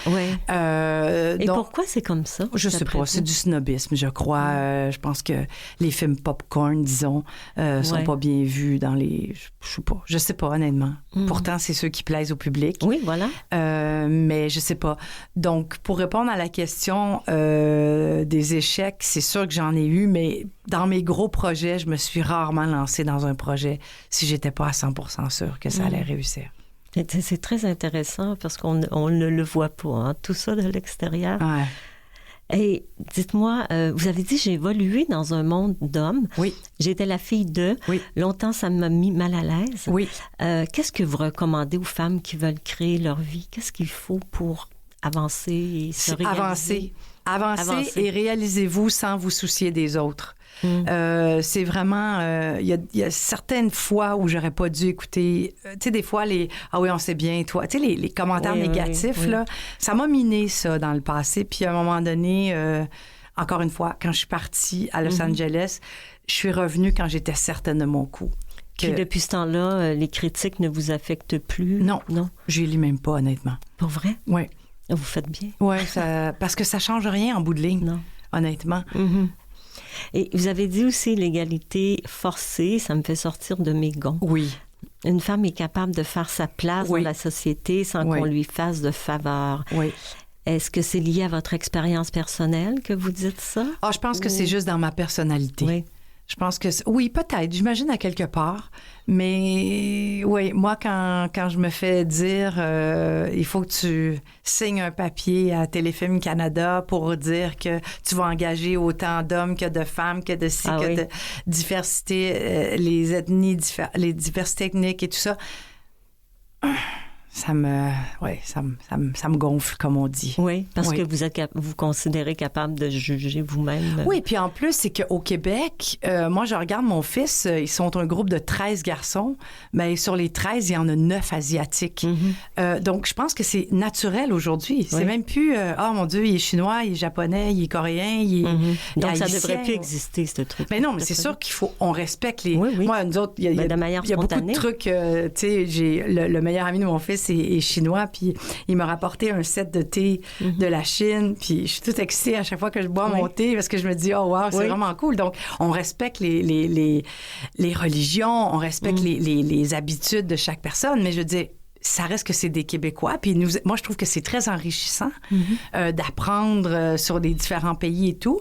Et donc, pourquoi c'est comme ça? Je sais pas, c'est du snobisme, je crois. Je pense que les films popcorn, disons, sont pas bien vus dans les... Je sais pas, honnêtement. Pourtant, c'est ceux qui plaisent au public. Oui, voilà. Mais je sais pas. Donc, pour répondre à la question des échecs, c'est sûr que j'en ai eu, mais dans mes gros projets, je me suis rarement lancée dans un projet si j'étais pas à 100% sûre que ça allait réussir. C'est très intéressant parce qu'on ne le voit pas, hein, tout ça de l'extérieur. Ouais. Et dites-moi, vous avez dit j'ai évolué dans un monde d'hommes. Oui. J'étais la fille de. Oui. Longtemps, ça m'a mis mal à l'aise. Oui. Qu'est-ce que vous recommandez aux femmes qui veulent créer leur vie? Qu'est-ce qu'il faut pour avancer et se réaliser? Avancez et réalisez-vous sans vous soucier des autres. C'est vraiment... Il y a certaines fois où j'aurais pas dû écouter... tu sais, des fois, Ah oui, on sait bien, toi. Tu sais, les commentaires négatifs, là, ça m'a miné, ça, dans le passé. Puis à un moment donné, encore une fois, quand je suis partie à Los Angeles, je suis revenue quand j'étais certaine de mon coup. Puis depuis ce temps-là, les critiques ne vous affectent plus? Non. Je les lis même pas, honnêtement. Pour vrai? Oui. Vous faites bien. Oui, parce que ça change rien en bout de ligne, non. Honnêtement. Et vous avez dit aussi l'égalité forcée, ça me fait sortir de mes gonds. Oui. Une femme est capable de faire sa place dans la société sans qu'on lui fasse de faveur. Oui. Est-ce que c'est lié à votre expérience personnelle que vous dites ça? Ah, je pense que c'est juste dans ma personnalité. Oui. Je pense que... Oui, peut-être. J'imagine à quelque part. Mais oui, moi, quand je me fais dire il faut que tu signes un papier à Téléfilm Canada pour dire que tu vas engager autant d'hommes que de femmes, que de de diversité, les ethnies, les diversités ethniques et tout ça... Ça me gonfle, comme on dit. Oui, parce que vous êtes vous considérez capable de juger vous-même. Oui, puis en plus, c'est qu'au Québec, moi, je regarde mon fils, ils sont un groupe de 13 garçons, mais sur les 13, il y en a 9 asiatiques. Donc, je pense que c'est naturel aujourd'hui. C'est même plus, mon Dieu, il est chinois, il est japonais, il est coréen, il est Donc, ça haïtien. devrait plus exister, ce truc. Mais non, mais c'est sûr qu'il faut, on respecte les... Oui. Moi, nous autres, il y a beaucoup de trucs, tu sais, j'ai le meilleur ami de mon fils est chinois, puis il m'a rapporté un set de thé de la Chine, puis je suis toute excitée à chaque fois que je bois mon thé, parce que je me dis, oh wow, c'est vraiment cool. Donc, on respecte les religions, on respecte les habitudes de chaque personne, mais je veux dire, ça reste que c'est des Québécois. Puis moi, je trouve que c'est très enrichissant d'apprendre sur les différents pays et tout.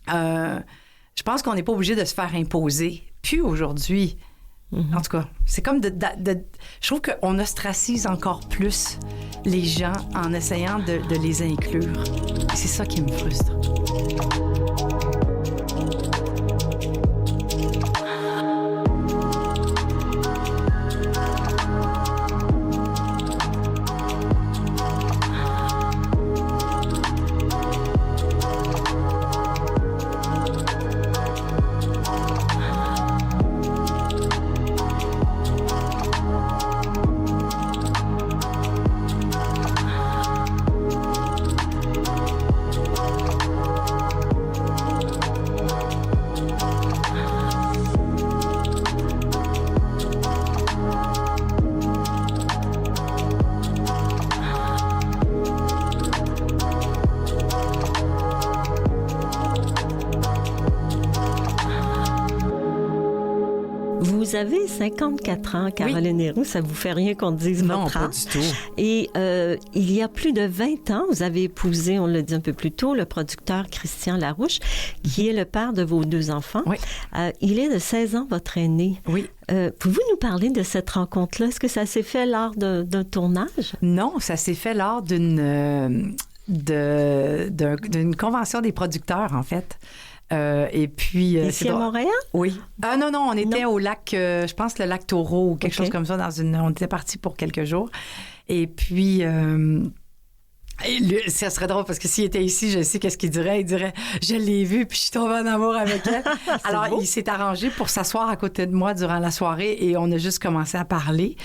Je pense qu'on n'est pas obligé de se faire imposer. Puis aujourd'hui... En tout cas, c'est comme je trouve qu'on ostracise encore plus les gens en essayant de les inclure. C'est ça qui me frustre. Vous avez 54 ans, Caroline Héroux, ça vous fait rien qu'on dise votre âge. Non, pas du tout. Et il y a plus de 20 ans, vous avez épousé, on l'a dit un peu plus tôt, le producteur Christian Larouche, qui est le père de vos 2 enfants. Oui. Il est de 16 ans, votre aîné. Oui. Pouvez-vous nous parler de cette rencontre-là? Est-ce que ça s'est fait lors d'un tournage? Non, ça s'est fait lors d'une convention des producteurs, en fait. Et puis... Ici à Montréal? Oui. Non, on était au lac, je pense le lac Taureau ou quelque chose comme ça. On était partis pour quelques jours. Et puis... ça serait drôle parce que s'il était ici, je sais qu'est-ce qu'il dirait. Il dirait, je l'ai vu puis je suis tombée en amour avec elle. Alors, il s'est arrangé pour s'asseoir à côté de moi durant la soirée et on a juste commencé à parler.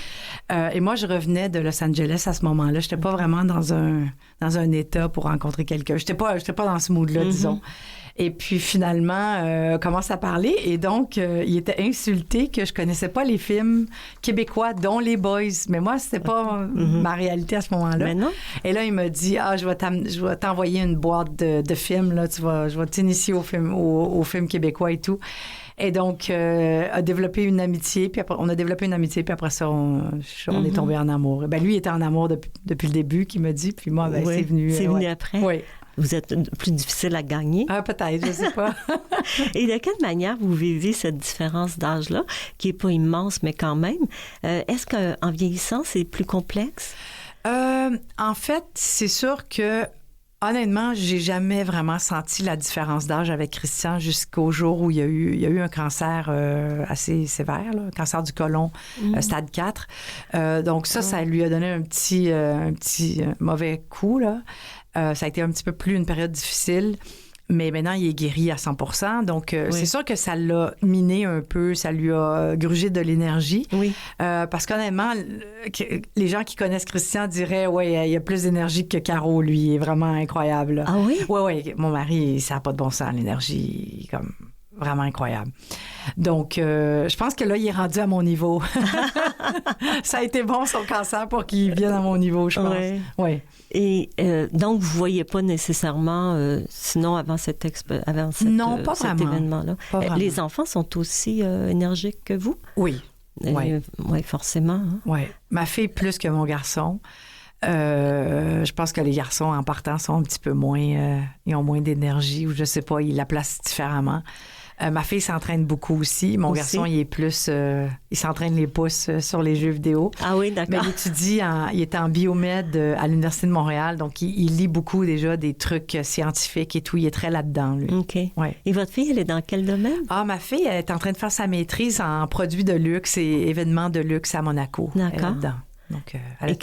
Et moi, je revenais de Los Angeles à ce moment-là. J'étais pas vraiment dans un état pour rencontrer quelqu'un. J'étais pas dans ce mood-là, disons. Et puis finalement, commence à parler. Et donc, il était insulté que je connaissais pas les films québécois, dont Les Boys. Mais moi, c'était pas ma réalité à ce moment-là. Mais non. Et là, il m'a dit, je vais t'envoyer une boîte de films. Là, je vais t'initier aux films québécois et tout. Et donc, a développé une amitié. Puis après, on a développé une amitié. Puis après ça, on est tombé en amour. Ben, lui, il était en amour depuis le début, qu'il m'a dit. Puis moi, c'est venu. C'est venu après? Oui. Vous êtes plus difficile à gagner? Peut-être, je sais pas. Et de quelle manière vous vivez cette différence d'âge-là, qui n'est pas immense, mais quand même? Est-ce qu'en vieillissant, c'est plus complexe? En fait, c'est sûr que, honnêtement, j'ai jamais vraiment senti la différence d'âge avec Christian jusqu'au jour où il y a eu un cancer assez sévère, là, cancer du côlon, stade 4. Donc ça lui a donné un petit mauvais coup, là. Ça a été un petit peu plus une période difficile. Mais maintenant, il est guéri à 100%. Donc, c'est sûr que ça l'a miné un peu, ça lui a grugé de l'énergie. Oui. Parce qu'honnêtement, les gens qui connaissent Christian diraient, ouais, il a plus d'énergie que Caro, lui. Il est vraiment incroyable. Là. Ah oui? Oui. Mon mari, ça n'a pas de bon sens, l'énergie, comme vraiment incroyable. Donc, je pense que là, il est rendu à mon niveau. Ça a été bon, son cancer, pour qu'il vienne à mon niveau, je pense. Oui. Et donc, vous ne voyez pas nécessairement, sinon avant non, pas cet vraiment. événement-là. Pas vraiment. Les enfants sont aussi énergiques que vous? Oui. Oui, forcément. Hein? Oui. Ma fille plus que mon garçon. Je pense que les garçons, en partant, sont un petit peu moins... ils ont moins d'énergie, ou je sais pas, ils la placent différemment. Ma fille s'entraîne beaucoup aussi. Mon garçon, il est plus... il s'entraîne les pouces sur les jeux vidéo. Ah oui, d'accord. Mais il étudie, il est en biomède à l'Université de Montréal, donc il lit beaucoup déjà des trucs scientifiques et tout. Il est très là-dedans, lui. OK. Ouais. Et votre fille, elle est dans quel domaine? Ah, ma fille, elle est en train de faire sa maîtrise en produits de luxe et événements de luxe à Monaco. D'accord. Elle est là-dedans. Donc, et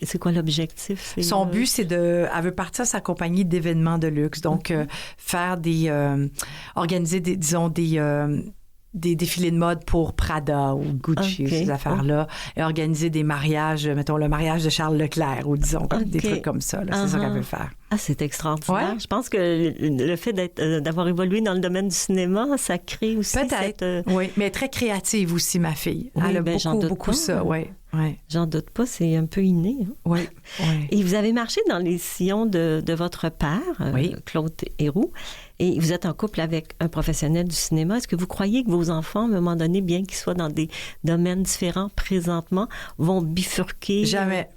c'est quoi l'objectif? Son but, c'est elle veut partir sa compagnie d'événements de luxe. Donc, faire organiser des défilés de mode pour Prada ou Gucci, ces affaires-là, et organiser des mariages, mettons le mariage de Charles Leclerc, ou disons, des trucs comme ça. Là, c'est ça qu'elle veut faire. Ah, c'est extraordinaire. Ouais. Je pense que le fait d'avoir évolué dans le domaine du cinéma, ça crée aussi peut-être. Oui, mais elle est très créative aussi, ma fille. Oui, elle a beaucoup ça, oui. Ouais. J'en doute pas, c'est un peu inné. Hein? Oui. Et vous avez marché dans les sillons de votre père, Claude Héroux, et vous êtes en couple avec un professionnel du cinéma. Est-ce que vous croyez que vos enfants, à un moment donné, bien qu'ils soient dans des domaines différents présentement, vont bifurquer? Jamais.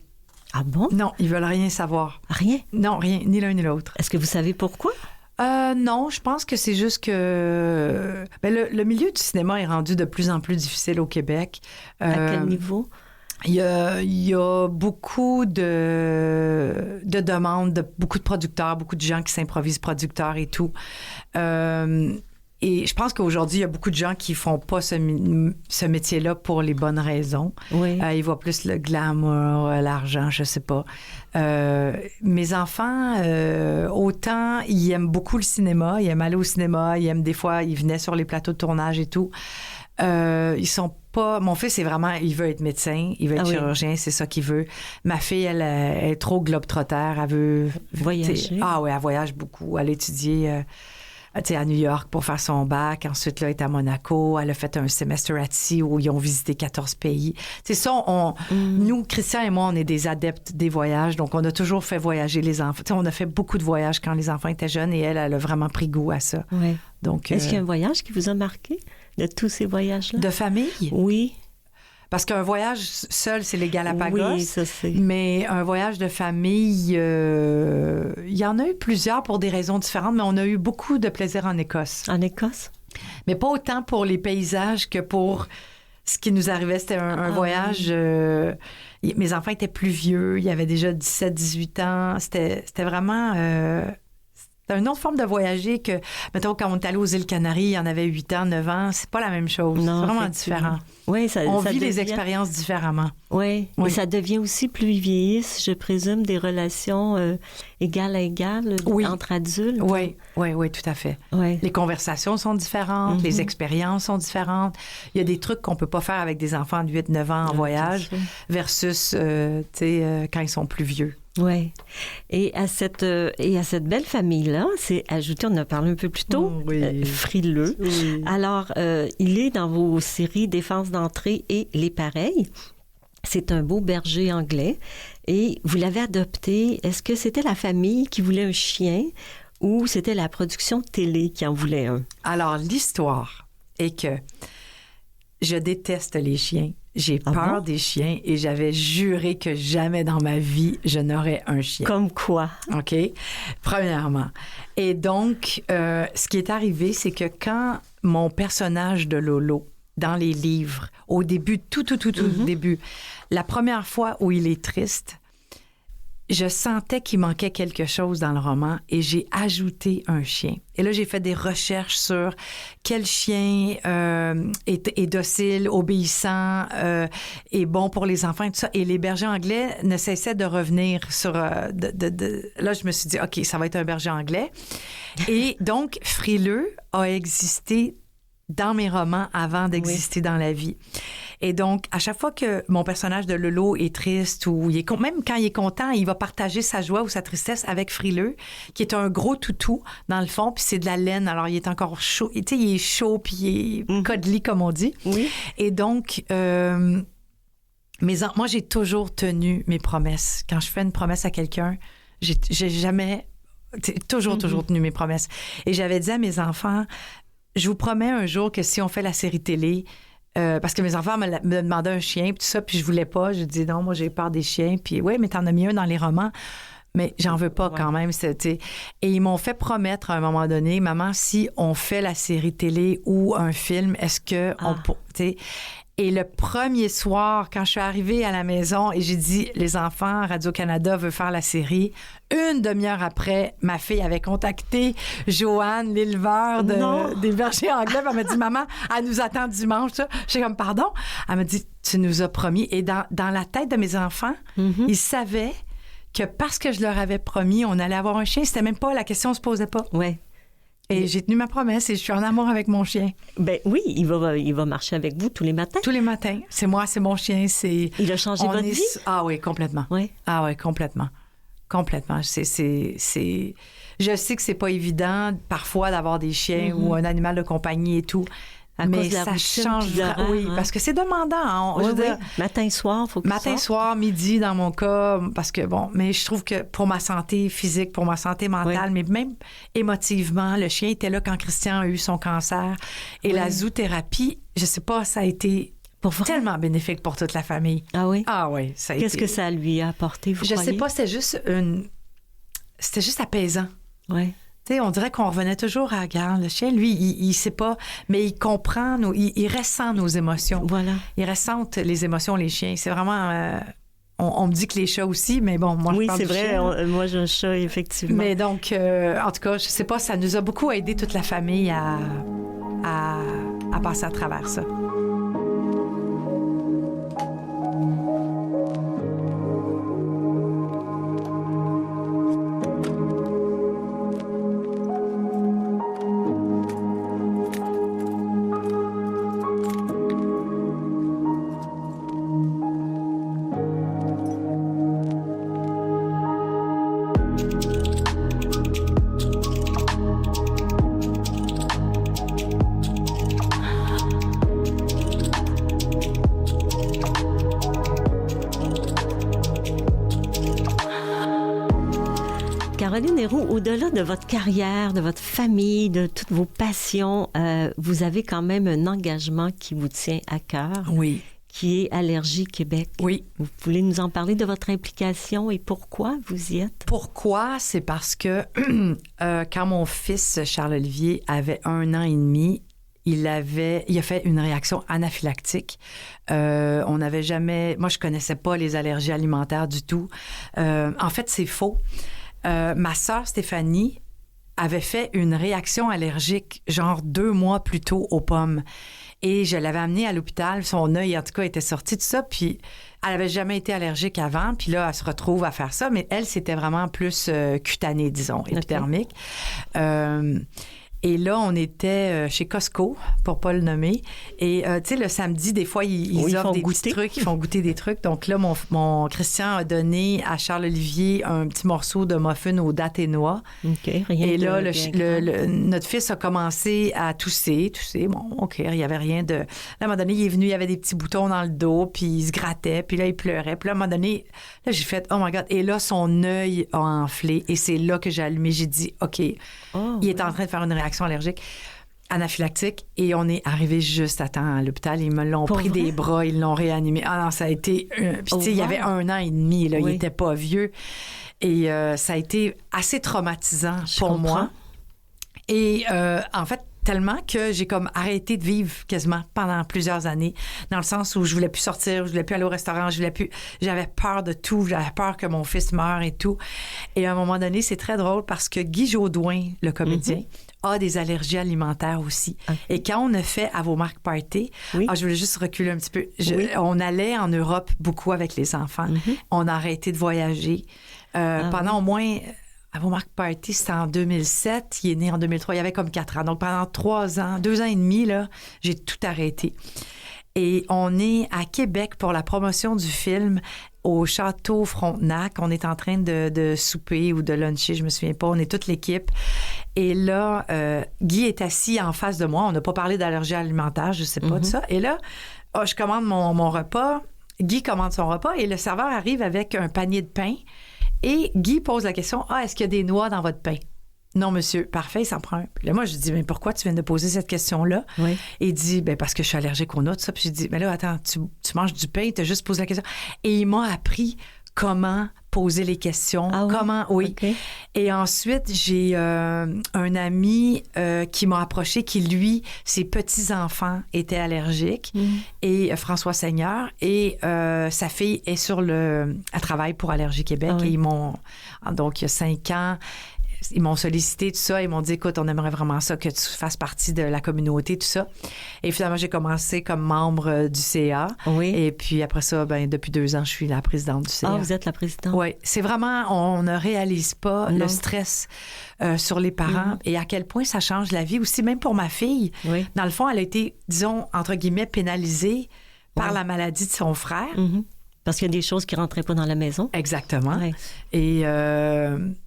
Ah bon? Non, ils veulent rien savoir. Rien? Non, rien, ni l'un ni l'autre. Est-ce que vous savez pourquoi? Non, je pense que c'est juste que le milieu du cinéma est rendu de plus en plus difficile au Québec. À quel niveau? Il y a beaucoup de demandes, beaucoup de producteurs, beaucoup de gens qui s'improvisent producteurs et tout. Et je pense qu'aujourd'hui, il y a beaucoup de gens qui font pas ce métier-là pour les bonnes raisons. Oui. Ils voient plus le glamour, l'argent, je sais pas. Mes enfants, autant, ils aiment beaucoup le cinéma, ils aiment aller au cinéma, ils aiment des fois, ils venaient sur les plateaux de tournage et tout. Ils sont pas... Mon fils, c'est vraiment... Il veut être médecin, il veut être chirurgien, c'est ça qu'il veut. Ma fille, elle est trop globe-trotter, elle veut... Voyager. Ah oui, elle voyage beaucoup. Elle étudie à New York pour faire son bac. Ensuite, là, elle est à Monaco. Elle a fait un semestre at sea où ils ont visité 14 pays. C'est ça, nous, Christian et moi, on est des adeptes des voyages. Donc, on a toujours fait voyager les enfants. On a fait beaucoup de voyages quand les enfants étaient jeunes et elle a vraiment pris goût à ça. Oui. Donc, est-ce qu'il y a un voyage qui vous a marqué de tous ces voyages-là? De famille? Oui. Parce qu'un voyage seul, c'est les Galapagos. Oui, ça c'est. Mais un voyage de famille, il y en a eu plusieurs pour des raisons différentes, mais on a eu beaucoup de plaisir en Écosse. En Écosse? Mais pas autant pour les paysages que pour ce qui nous arrivait. C'était un voyage... mes enfants étaient plus vieux, ils avaient déjà 17, 18 ans. C'était vraiment... C'est une autre forme de voyager que, mettons, quand on est allé aux îles Canaries, il y en avait 8 ans, 9 ans. C'est pas la même chose. Non, c'est vraiment différent. Oui, on vit les expériences différemment. Oui, et ça devient aussi plus vieillisse, je présume, des relations égal à égal entre adultes. Oui, tout à fait. Oui. Les conversations sont différentes, les expériences sont différentes. Il y a des trucs qu'on peut pas faire avec des enfants de 8-9 ans en voyage versus, quand ils sont plus vieux. Oui. Et à cette belle famille-là, c'est ajouté, on en a parlé un peu plus tôt, Frileux. Oui. Alors, il est dans vos séries Défense d'entrée et Les Pareils. C'est un beau berger anglais et vous l'avez adopté. Est-ce que c'était la famille qui voulait un chien ou c'était la production télé qui en voulait un? Alors, l'histoire est que je déteste les chiens. J'ai peur des chiens et j'avais juré que jamais dans ma vie, je n'aurais un chien. Comme quoi? OK? Premièrement. Et donc, ce qui est arrivé, c'est que quand mon personnage de Lolo, dans les livres, au début, tout début, la première fois où il est triste, je sentais qu'il manquait quelque chose dans le roman et j'ai ajouté un chien. Et là, j'ai fait des recherches sur quel chien est docile, obéissant, est bon pour les enfants et tout ça. Et les bergers anglais ne cessaient de revenir sur... Là, je me suis dit, OK, ça va être un berger anglais. Et donc, Frileux a existé dans mes romans avant d'exister dans la vie. Et donc, à chaque fois que mon personnage de Lolo est triste ou même quand il est content, il va partager sa joie ou sa tristesse avec Frileux, qui est un gros toutou dans le fond, puis c'est de la laine. Alors, il est encore chaud. Tu sais, il est chaud, puis il est cuddly, comme on dit. Oui. Et donc, moi, j'ai toujours tenu mes promesses. Quand je fais une promesse à quelqu'un, j'ai jamais... toujours tenu mes promesses. Et j'avais dit à mes enfants... Je vous promets un jour que si on fait la série télé, parce que mes enfants me demandaient un chien, puis tout ça, puis je voulais pas. Je dis non, moi j'ai peur des chiens. Puis oui, mais t'en as mis un dans les romans. Mais j'en veux pas quand même. Et ils m'ont fait promettre à un moment donné, maman, si on fait la série télé ou un film, est-ce que on peut... Et le premier soir, quand je suis arrivée à la maison et j'ai dit, les enfants, Radio-Canada veut faire la série, une demi-heure après, ma fille avait contacté Joanne, l'éleveur des bergers anglais. Elle m'a dit, maman, elle nous attend dimanche. J'étais comme, pardon? Elle m'a dit, tu nous as promis. Et dans la tête de mes enfants, ils savaient que parce que je leur avais promis, on allait avoir un chien. C'était même pas, la question se posait pas. Ouais. Et j'ai tenu ma promesse et je suis en amour avec mon chien. Ben oui, il va marcher avec vous tous les matins. Tous les matins. C'est moi, c'est mon chien. Il a changé votre vie? Ah oui, complètement. Oui. Ah oui, complètement. Complètement. Je sais que c'est pas évident parfois d'avoir des chiens ou un animal de compagnie et tout. Mais ça change. Oui, parce que c'est demandant. Matin, soir, faut que matin, soir, midi, dans mon cas, parce que mais je trouve que pour ma santé physique, pour ma santé mentale, mais même émotivement, le chien était là quand Christian a eu son cancer. Et la zoothérapie, je sais pas, ça a été tellement bénéfique pour toute la famille. Ah oui? Ah oui, ça a Qu'est-ce que ça lui a apporté, vous croyez? Je sais pas, c'était juste apaisant. Oui. T'sais, on dirait qu'on revenait toujours à regarde. Le chien, lui, il sait pas, mais il comprend, il ressent nos émotions. Voilà. Il ressent les émotions, les chiens. C'est vraiment... on me dit que les chats aussi, mais bon, moi, je parle du chien. Oui, c'est vrai. Moi, j'ai un chat, effectivement. Mais donc, en tout cas, je sais pas, ça nous a beaucoup aidé, toute la famille, à passer à travers ça. Caroline Héroux, au-delà de votre carrière, de votre famille, de toutes vos passions, vous avez quand même un engagement qui vous tient à cœur. Oui. Qui est Allergie Québec. Oui. Vous voulez nous en parler de votre implication et pourquoi vous y êtes? Pourquoi? C'est parce que quand mon fils Charles-Olivier avait 1 an et demi, il a fait une réaction anaphylactique. On n'avait jamais... Moi, je connaissais pas les allergies alimentaires du tout. En fait, c'est faux. Ma sœur Stéphanie avait fait une réaction allergique, genre 2 mois plus tôt aux pommes. Et je l'avais amenée à l'hôpital. Son œil, en tout cas, était sorti de ça. Puis, elle avait jamais été allergique avant. Puis là, elle se retrouve à faire ça. Mais elle, c'était vraiment plus cutané, disons, épidermique. Et là, on était chez Costco, pour pas le nommer. Et, tu sais, le samedi, des fois, ils offrent des petits trucs. Ils font goûter des trucs. Donc là, mon Christian a donné à Charles-Olivier un petit morceau de muffin aux dattes et noix. OK, et là, notre fils a commencé à tousser. Bon, OK, il y avait rien de... Là, à un moment donné, il est venu, il y avait des petits boutons dans le dos, puis il se grattait, puis là, il pleurait. Puis là, à un moment donné, là, j'ai fait « Oh my God! » Et là, son œil a enflé. Et c'est là que j'ai allumé. J'ai dit « OK, il est en train de faire une réaction allergique anaphylactique et on est arrivé juste à temps à l'hôpital. Ils me l'ont pris des bras, ils l'ont réanimé. Ah non, ça a été... Puis tu sais, il y avait 1 an et demi, là, il était pas vieux. Et ça a été assez traumatisant pour moi. Et en fait, tellement que j'ai comme arrêté de vivre quasiment pendant plusieurs années, dans le sens où je voulais plus sortir, je voulais plus aller au restaurant, j'avais peur de tout, j'avais peur que mon fils meure et tout. Et à un moment donné, c'est très drôle parce que Guy Jodoin, le comédien, a des allergies alimentaires aussi. Okay. Et quand on a fait à vos marques party, je voulais juste reculer un petit peu. On allait en Europe beaucoup avec les enfants. On a arrêté de voyager. Pendant au moins... À vos marques party, c'était en 2007. Il est né en 2003. Il avait comme 4 ans. Donc, pendant 3 ans, 2 ans et demi, là, j'ai tout arrêté. Et on est à Québec pour la promotion du film au Château Frontenac. On est en train de souper ou de luncher, je me souviens pas. On est toute l'équipe. Et là, Guy est assis en face de moi. On n'a pas parlé d'allergie alimentaire, je sais pas de ça. Et là, je commande mon repas. Guy commande son repas et le serveur arrive avec un panier de pain. Et Guy pose la question, est-ce qu'il y a des noix dans votre pain? Non, monsieur. Parfait, il s'en prend un. Puis là, moi, je dis, mais pourquoi tu viens de poser cette question-là? Oui. Et il dit, parce que je suis allergique aux noix, tout ça. Puis je dis, mais là, attends, tu manges du pain, tu as juste posé la question. Et il m'a appris comment poser les questions. Ah oui? Comment, oui. Okay. Et ensuite, j'ai un ami qui m'a approché, qui, lui, ses petits-enfants étaient allergiques, et François Seigneur, et sa fille est elle travaille pour Allergie Québec, et ils m'ont, donc il y a 5 ans, ils m'ont sollicité, tout ça. Ils m'ont dit, écoute, on aimerait vraiment ça, que tu fasses partie de la communauté, tout ça. Et finalement, j'ai commencé comme membre du CA. Oui. Et puis après ça, depuis 2 ans, je suis la présidente du CA. Ah, vous êtes la présidente? Oui. C'est vraiment, on ne réalise pas le stress sur les parents et à quel point ça change la vie aussi, même pour ma fille. Oui. Dans le fond, elle a été, disons, entre guillemets, pénalisée par la maladie de son frère. Parce qu'il y a des choses qui ne rentraient pas dans la maison. Exactement. Ouais. Et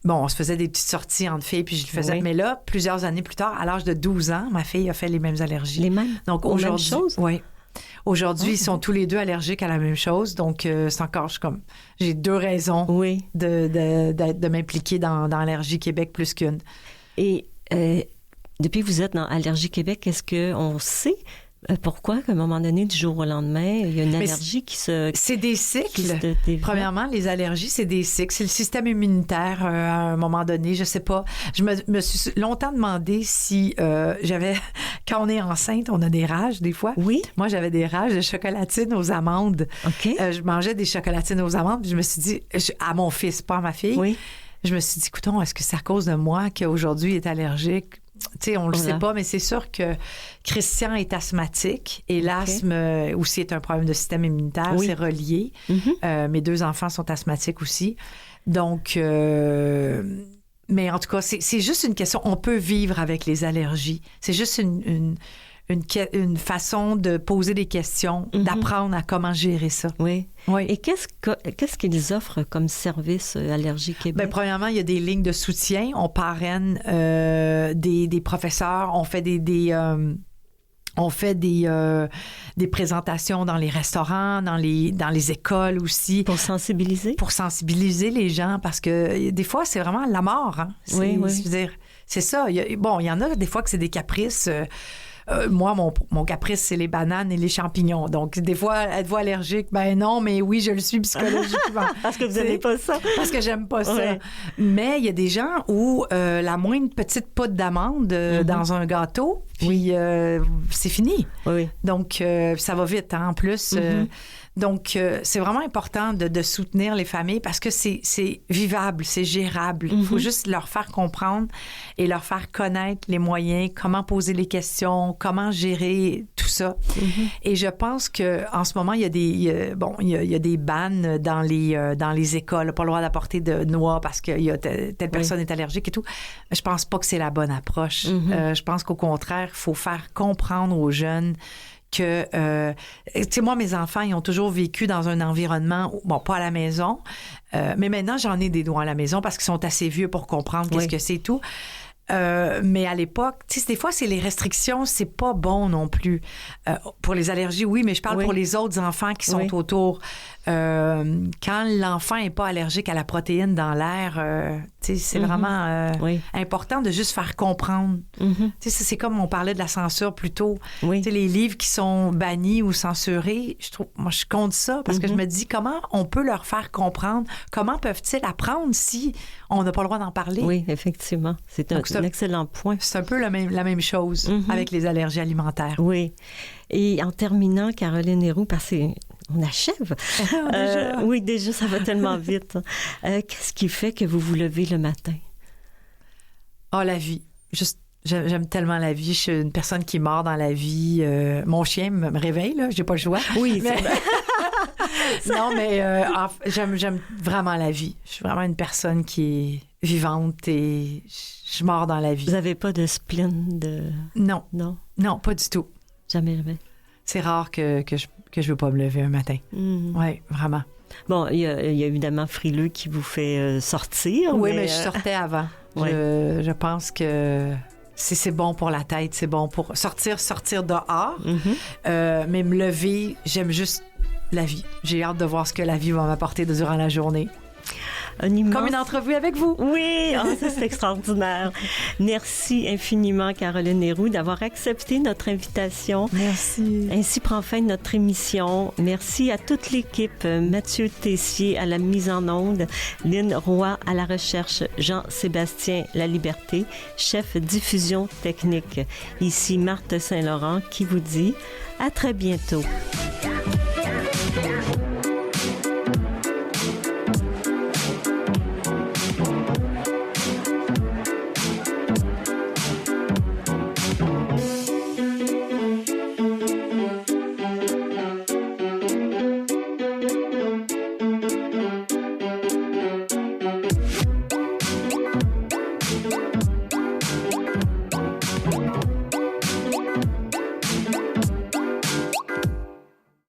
on se faisait des petites sorties entre filles, puis je le faisais. Oui. Mais là, plusieurs années plus tard, à l'âge de 12 ans, ma fille a fait les mêmes allergies. Les mêmes? Donc aujourd'hui, oui. Aujourd'hui, ils sont tous les deux allergiques à la même chose. Donc, c'est encore, j'ai 2 raisons de m'impliquer dans Allergie Québec plus qu'une. Et depuis que vous êtes dans Allergie Québec, est-ce qu'on sait... Pourquoi, qu'à un moment donné, du jour au lendemain, il y a une allergie qui se... C'est des cycles. Premièrement, les allergies, c'est des cycles. C'est le système immunitaire, à un moment donné, je sais pas. Je me suis longtemps demandé si j'avais... Quand on est enceinte, on a des rages, des fois. Oui. Moi, j'avais des rages de chocolatine aux amandes. OK. Je mangeais des chocolatines aux amandes, puis je me suis dit... À mon fils, pas à ma fille. Oui. Je me suis dit, écoutons, est-ce que c'est à cause de moi qu'aujourd'hui il est allergique? Tu sais, on le sait pas, mais c'est sûr que Christian est asthmatique et l'asthme aussi est un problème de système immunitaire, c'est relié. Mes 2 enfants sont asthmatiques aussi. Donc, mais en tout cas, c'est juste une question. On peut vivre avec les allergies. C'est juste une façon de poser des questions, d'apprendre à comment gérer ça. Oui. Et qu'est-ce qu'ils offrent comme service Allergie Québec? Premièrement, il y a des lignes de soutien. On parraine des professeurs. On fait des présentations dans les restaurants, dans les écoles aussi. Pour sensibiliser? Pour sensibiliser les gens, parce que des fois, c'est vraiment la mort. Hein? Oui. Je veux dire, c'est ça. Il y en a des fois que c'est des caprices... moi, mon caprice, c'est les bananes et les champignons. Donc, des fois, êtes-vous allergique? Non, mais oui, je le suis psychologiquement. Parce que vous n'aimez pas ça? Parce que j'aime pas ça. Mais il y a des gens où la moindre petite poudre d'amande dans un gâteau, puis c'est fini. Oui. Donc, ça va vite, hein, en plus. Donc, c'est vraiment important de soutenir les familles parce que c'est vivable, c'est gérable. Il faut juste leur faire comprendre et leur faire connaître les moyens, comment poser les questions, comment gérer tout ça. Et je pense qu'en ce moment, il y a des bans dans les écoles. Pas le droit d'apporter de noix parce que telle personne est allergique et tout. Je pense pas que c'est la bonne approche. Je pense qu'au contraire, il faut faire comprendre aux jeunes que, tu sais, moi, mes enfants, ils ont toujours vécu dans un environnement, pas à la maison, mais maintenant, j'en ai des doigts à la maison parce qu'ils sont assez vieux pour comprendre qu'est-ce que c'est tout. Mais à l'époque, tu sais, des fois, c'est les restrictions, c'est pas bon non plus. Pour les allergies, oui, mais je parle pour les autres enfants qui sont autour. Quand l'enfant n'est pas allergique à la protéine dans l'air, tu sais, c'est vraiment important de juste faire comprendre. Tu sais, c'est comme on parlait de la censure plus tôt. Tu sais, les livres qui sont bannis ou censurés, moi, je compte ça parce que je me dis comment on peut leur faire comprendre, comment peuvent-ils apprendre si on n'a pas le droit d'en parler? Oui, effectivement. C'est un excellent point. C'est un peu la même chose avec les allergies alimentaires. Oui. Et en terminant, Caroline Héroux, parce qu'on achève. Déjà? Oui, déjà, ça va tellement vite. Qu'est-ce qui fait que vous vous levez le matin? Ah, la vie. J'aime tellement la vie. Je suis une personne qui mord dans la vie. Mon chien me réveille, là. J'ai pas le choix. Oui, mais... Non, mais j'aime vraiment la vie. Je suis vraiment une personne qui est vivante et je mords dans la vie. Vous n'avez pas de spleen de... Non. Non? Non, pas du tout. Jamais levé? C'est rare que je veux pas me lever un matin. Oui, vraiment. Bon, il y a évidemment Frileux qui vous fait sortir. Oui, mais je sortais avant. Ouais. Je pense que c'est bon pour la tête, c'est bon pour sortir dehors. Mais me lever, j'aime juste la vie. J'ai hâte de voir ce que la vie va m'apporter durant la journée. Comme une entrevue avec vous. Oui, ça c'est extraordinaire. Merci infiniment, Caroline Héroux, d'avoir accepté notre invitation. Merci. Ainsi prend fin notre émission. Merci à toute l'équipe. Mathieu Tessier à la mise en onde, Lynn Roy à la recherche, Jean-Sébastien Laliberté, chef diffusion technique. Ici Marthe Saint-Laurent qui vous dit à très bientôt.